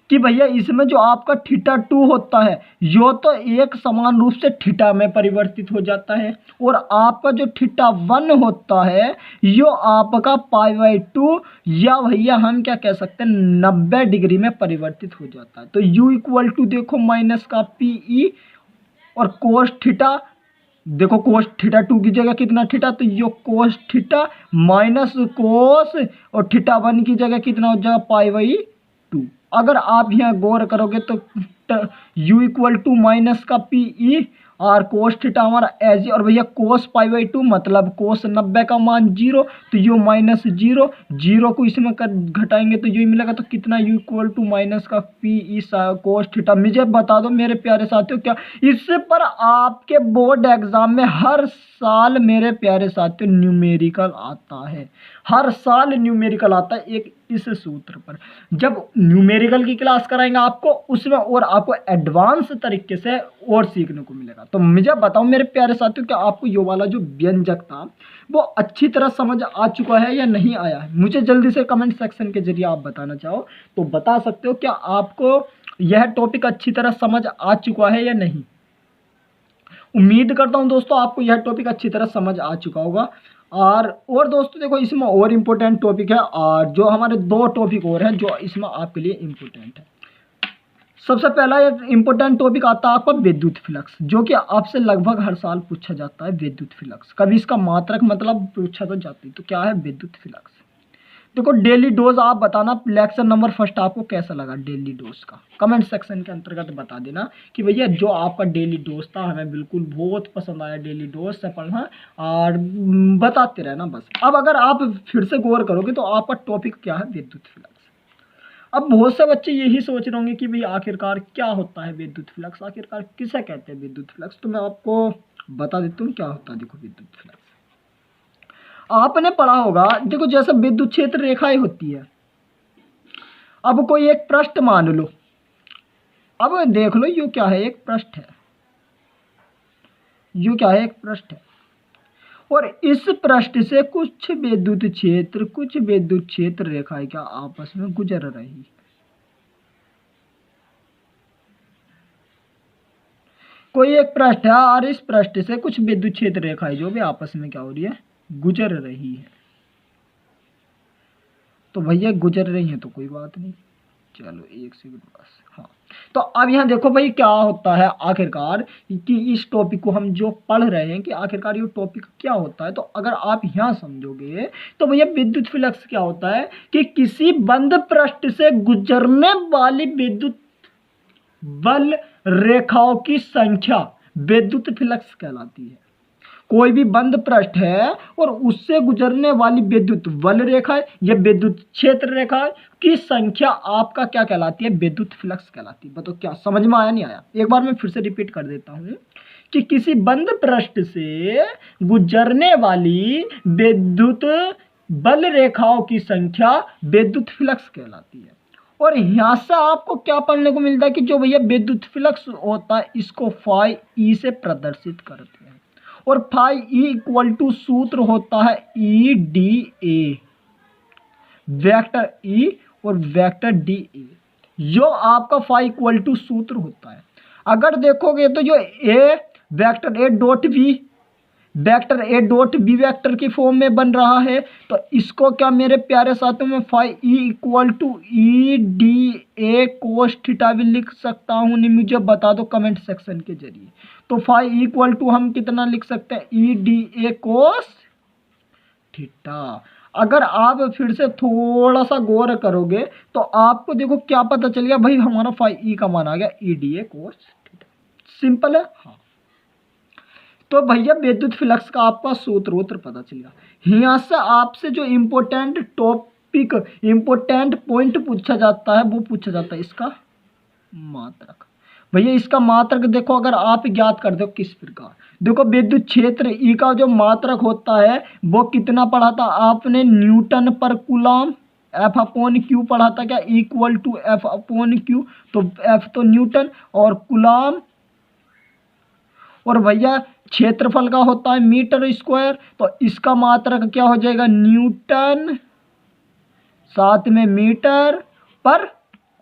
Speaker 1: कि भैया इसमें जो आपका थीटा 2 होता है यो तो एक समान रूप से थीटा में परिवर्तित हो जाता है, और आपका जो थीटा 1 होता है यो आपका π/2 या भैया हम क्या कह सकते हैं 90 डिग्री में परिवर्तित हो जाता है। तो u इक्वल टू देखो माइनस का पी ई और कोस थीटा, देखो कोस थीटा 2 की जगह कितना थीटा, तो यो कोस थीटा माइनस कोस और थीटा 1 की जगह कितना हो जाएगा π/2। अगर आप यहाँ गौर करोगे तो u इक्वल टू माइनस का पी ई और कोस थीटा हमारा एज, और भैया कोस π/2 मतलब कोस 90 का मान 0, तो यू माइनस 0, 0 को इसमें घटाएंगे तो यू मिलेगा, तो कितना u इक्वल टू माइनस का पी ई कोस थीटा। मुझे बता दो मेरे प्यारे साथियों, क्या इस पर आपके बोर्ड एग्जाम में हर साल मेरे प्यारे साथियों न्यूमेरिकल आता है, हर साल न्यूमेरिकल आता है एक इस सूत्र पर। जब न्यूमेरिकल की क्लास कराएंगे आपको उसमें और आपको एडवांस तरीके से और सीखने को मिलेगा। तो मुझे बताओ मेरे प्यारे साथियों कि आपको ये वाला जो व्यंजक था वो अच्छी तरह समझ आ चुका है या नहीं आया है? मुझे जल्दी से कमेंट सेक्शन के जरिए आप बताना चाहो तो बता सकते हो, क्या आपको यह टॉपिक अच्छी तरह समझ आ चुका है या नहीं। उम्मीद करता हूं दोस्तों आपको यह टॉपिक अच्छी तरह समझ आ चुका होगा। और दोस्तों देखो इसमें और इम्पोर्टेंट टॉपिक है, और जो हमारे 2 टॉपिक और हैं जो इसमें आपके लिए इम्पोर्टेंट है। सबसे पहला इम्पोर्टेंट टॉपिक आता है आपका विद्युत फ्लक्स, जो कि आपसे लगभग हर साल पूछा जाता है। विद्युत फ्लक्स कभी इसका मात्रक मतलब पूछा तो जाती, तो क्या है विद्युत फ्लक्स। देखो डेली डोज आप बताना लेक्चर नंबर फर्स्ट आपको कैसा लगा डेली डोज का, कमेंट सेक्शन के अंतर्गत बता देना कि भैया जो आपका डेली डोज था हमें बिल्कुल बहुत पसंद आया डेली डोज से पढ़ना, और बताते रहना बस। अब अगर आप फिर से गौर करोगे तो आपका टॉपिक क्या है विद्युत फ्लक्स। अब बहुत से बच्चे यही सोच रहे होंगे कि भाई आखिरकार क्या होता है विद्युत फ्लक्स, आखिरकार किसे कहते हैं विद्युत फ्लक्स। तो मैं आपको बता देता हूँ क्या होता है। देखो विद्युत फ्लक्स आपने पढ़ा होगा, देखो जैसे विद्युत क्षेत्र रेखाएं होती है। अब कोई एक पृष्ठ मान लो, अब देख लो यू क्या है, एक पृष्ठ है, यू क्या है एक पृष्ठ है, और इस पृष्ठ से कुछ विद्युत क्षेत्र रेखाएं क्या आपस में गुजर रही है। कोई एक पृष्ठ है और इस पृष्ठ से कुछ विद्युत क्षेत्र रेखाएं जो भी आपस में क्या हो रही है, गुजर रही है। तो भैया गुजर रही है तो कोई बात नहीं, चलो एक सेकंड बस। हाँ तो अब यहाँ देखो भाई क्या होता है आखिरकार, कि इस टॉपिक को हम जो पढ़ रहे हैं कि आखिरकार ये टॉपिक क्या होता है। तो अगर आप यहाँ समझोगे तो भैया विद्युत फ्लक्स क्या होता है कि किसी बंद पृष्ठ से गुजरने वाली विद्युत बल रेखाओं की संख्या विद्युत फ्लक्स कहलाती है। कोई भी बंद पृष्ठ है और उससे गुजरने वाली विद्युत बल रेखा या विद्युत क्षेत्र रेखा की संख्या आपका क्या कहलाती है, विद्युत फ्लक्स कहलाती है। बताओ क्या समझ में आया नहीं आया। एक बार मैं फिर से रिपीट कर देता हूं कि किसी बंद पृष्ठ से गुजरने वाली विद्युत बल रेखाओं की संख्या विद्युत फ्लक्स कहलाती है, और यहाँ से आपको क्या पढ़ने को मिलता है कि जो भैया विद्युत फ्लक्स होता है इसको फाई ई से प्रदर्शित करते हैं। और फाई ई इक्वल टू सूत्र होता है ई डी ए, वेक्टर ई और वेक्टर डी ए, जो आपका फाई इक्वल टू सूत्र होता है। अगर देखोगे तो जो A vector A dot B, vector A dot B vector की फॉर्म में बन रहा है, तो इसको क्या मेरे प्यारे साथियों में phi E equal to E D A cos theta भी लिख सकता हूँ? नहीं, मुझे बता दो कमेंट सेक्शन के जरिए। तो फाई इक्वल टू हम कितना लिख सकते हैं? ई डी ए कोस थीटा। अगर आप फिर से थोड़ा सा गौर करोगे तो आपको देखो क्या पता चल गया भाई, हमारा फाई ई का मान आ गया ई D A cos theta. Simple है। हाँ, तो भैया विद्युत फ्लक्स का आपका सूत्र पता चल गया। यहाँ से आपसे जो इम्पोर्टेंट टॉपिक, इम्पोर्टेंट पॉइंट पूछा जाता है वो पूछा जाता है इसका मात्रक। भैया इसका मात्रक देखो, अगर आप ज्ञात कर दो किस प्रकार, देखो विद्युत क्षेत्र ई का जो मात्रक होता है वो कितना पढ़ा था आपने? न्यूटन पर कूलम, एफ अपॉन क्यू पढ़ा था क्या? Equal to F upon Q. तो एफ तो न्यूटन और कूलम, और भैया क्षेत्रफल का होता है मीटर स्क्वायर, तो इसका मात्रक क्या हो जाएगा? न्यूटन साथ में मीटर पर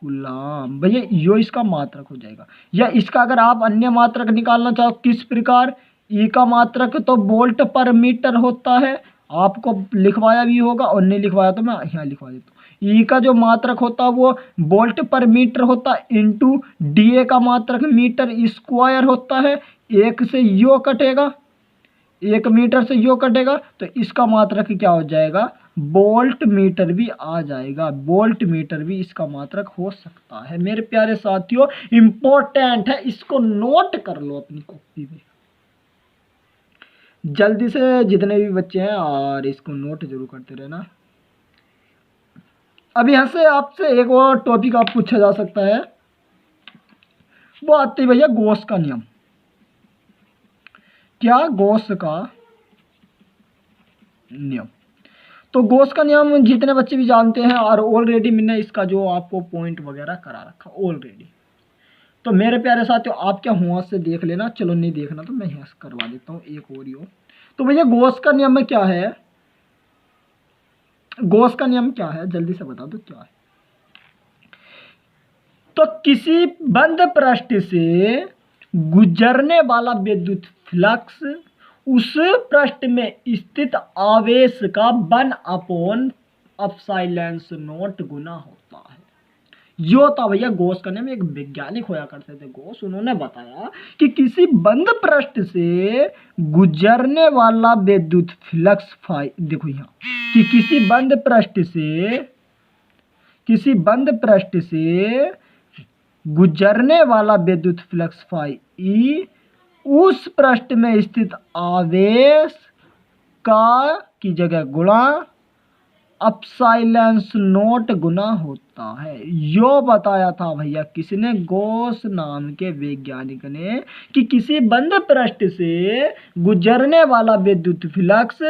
Speaker 1: कूलम। भैया यो इसका मात्रक हो जाएगा। या इसका अगर आप अन्य मात्रक निकालना चाहो किस प्रकार, ई का मात्रक तो वोल्ट पर मीटर होता है, आपको लिखवाया भी होगा और नहीं लिखवाया तो मैं यहाँ लिखवा देता हूँ। ई का जो मात्रक होता है वो वोल्ट पर मीटर होता है, इंटू डी ए का मात्रक मीटर स्क्वायर होता है। एक से यो कटेगा, एक मीटर से यो कटेगा, तो इसका मात्रक क्या हो जाएगा? वोल्ट मीटर भी आ जाएगा। वोल्ट मीटर भी इसका मात्रक हो सकता है। मेरे प्यारे साथियों इंपॉर्टेंट है, इसको नोट कर लो अपनी कॉपी में जल्दी से, जितने भी बच्चे हैं, और इसको नोट जरूर करते रहना। अब यहाँ से आपसे एक और टॉपिक आप पूछा जा सकता है, वो आती है भैया गॉस का नियम। क्या? गॉस का नियम। तो गॉस का नियम जितने बच्चे भी जानते हैं, और ऑलरेडी मैंने इसका जो आपको पॉइंट वगैरह करा रखा ऑलरेडी। तो मेरे प्यारे साथियों आप क्या हुआ से देख लेना, चलो नहीं देखना तो मैं यहाँ से करवा देता हूँ एक और यो। तो भैया गॉस का नियम में क्या है? गॉस का नियम क्या है जल्दी से बता दो क्या है? तो किसी बंद पृष्ठ से गुजरने वाला विद्युत फ्लक्स उस पृष्ठ में स्थित आवेश का 1/ε0 गुना होता है। यो था भैया गॉस का नियम। एक वैज्ञानिक होया करते थे गॉस, उन्होंने बताया कि किसी बंद पृष्ठ से गुजरने वाला विद्युत फ्लक्स देखो यहाँ कि किसी बंद पृष्ठ से गुजरने वाला विद्युत फ्लक्स फाई ई उस पृष्ठ में स्थित आवेश का की जगह गुणा ε0 गुना होता है। यो बताया था भैया किसने? गॉस नाम के वैज्ञानिक ने, कि किसी बंद पृष्ठ से गुजरने वाला विद्युत फ्लक्स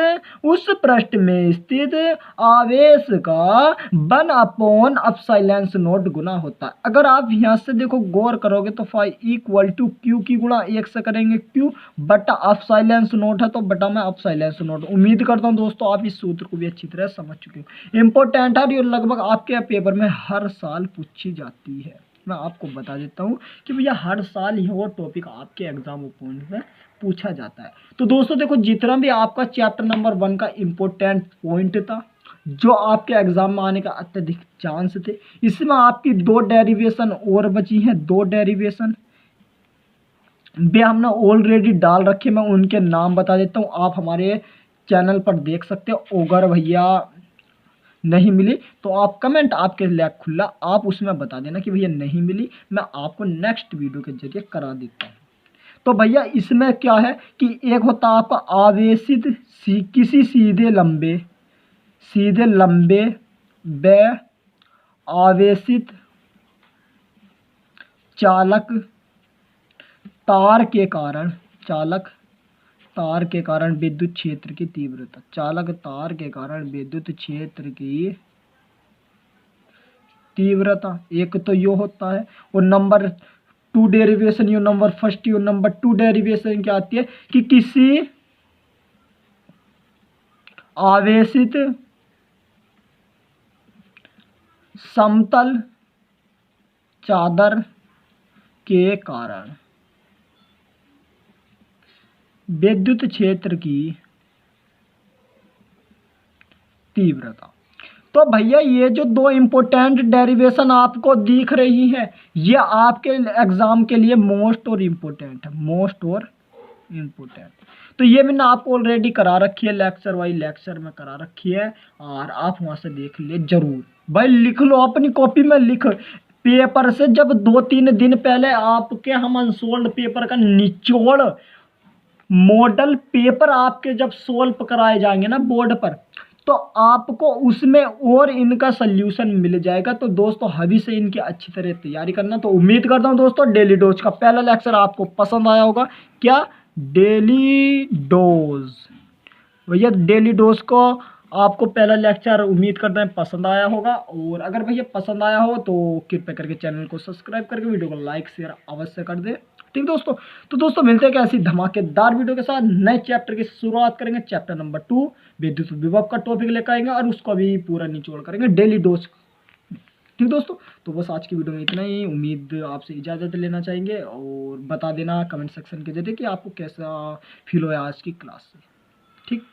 Speaker 1: उस पृष्ठ में स्थित आवेश का 1/ε0 गुना होता है। अगर आप यहाँ से देखो गौर करोगे तो फाई इक्वल टू क्यू की गुणा 1 से करेंगे, क्यू बटा ε0 है तो बटा में ε0। उम्मीद करता हूँ दोस्तों आप इस सूत्र को भी अच्छी तरह समझ चुके हो। इंपॉर्टेंट है, ये लगभग आपके पेपर में हर साल पूछी जाती है। मैं आपको बता देता हूँ कि भैया हर साल ये टॉपिक आपके एग्जाम पॉइंट में पूछा जाता है। तो दोस्तों देखो जितना भी आपका चैप्टर नंबर 1 का इंपॉर्टेंट पॉइंट था जो आपके एग्जाम में आने का अत्यधिक चांस थे, इसमें आपकी 2 डेरिवेशन और बची हैं। 2 डेरिवेशन वे हमने ऑलरेडी डाल रखे, मैं उनके नाम बता देता हूँ, आप हमारे चैनल पर देख सकते हो। अगर भैया नहीं मिली तो आप कमेंट आपके लिए खुला, आप उसमें बता देना कि भैया नहीं मिली, मैं आपको नेक्स्ट वीडियो के जरिए करा देता हूँ। तो भैया इसमें क्या है कि एक होता है आपका आवेशित किसी सीधे लंबे व आवेशित चालक तार के कारण विद्युत क्षेत्र की तीव्रता, चालक तार के कारण विद्युत क्षेत्र की तीव्रता एक तो यो होता है, और नंबर टू डेरिवेशन यो नंबर फर्स्ट, यो नंबर टू डेरिवेशन क्या आती है कि किसी आवेशित समतल चादर के कारण विद्युत क्षेत्र की तीव्रता। तो भैया ये जो दो इंपॉर्टेंट डेरिवेशन आपको दिख रही है, ये आपके एग्जाम के लिए मोस्ट और इम्पोर्टेंट है, मोस्ट और इम्पोर्टेंट। तो ये मैंने आपको ऑलरेडी करा रखी है, लेक्चर वाइज लेक्चर में करा रखी है, और आप वहां से देख लिए जरूर। भाई लिख लो अपनी कॉपी में, लिख पेपर से जब 2-3 दिन पहले आपके हम अनसोल्ड पेपर का निचोड़ मॉडल पेपर आपके जब सोल्व कराए जाएंगे ना बोर्ड पर, तो आपको उसमें और इनका सल्यूशन मिल जाएगा। तो दोस्तों अभी से इनकी अच्छी तरह तैयारी करना। तो उम्मीद करता हूं दोस्तों डेली डोज का पहला लेक्चर आपको पसंद आया होगा। क्या? Daily dose. भैया डेली डोज को आपको पहला लेक्चर उम्मीद करते हैं पसंद आया होगा, और अगर भैया पसंद आया हो तो कृपया करके चैनल को सब्सक्राइब करके वीडियो को लाइक शेयर अवश्य कर दे। ठीक दोस्तों, तो दोस्तों मिलते हैं ऐसी धमाकेदार वीडियो के साथ। नए चैप्टर की शुरुआत करेंगे, चैप्टर नंबर 2 विद्युत विभव का टॉपिक लेकर आएंगे, और उसको भी पूरा निचोड़ करेंगे डेली डोज। ठीक दोस्तों, तो बस आज की वीडियो में इतना ही। उम्मीद आपसे इजाज़त लेना चाहेंगे, और बता देना कमेंट सेक्शन के जरिए कि आपको कैसा फील हुआ आज की क्लास से। ठीक।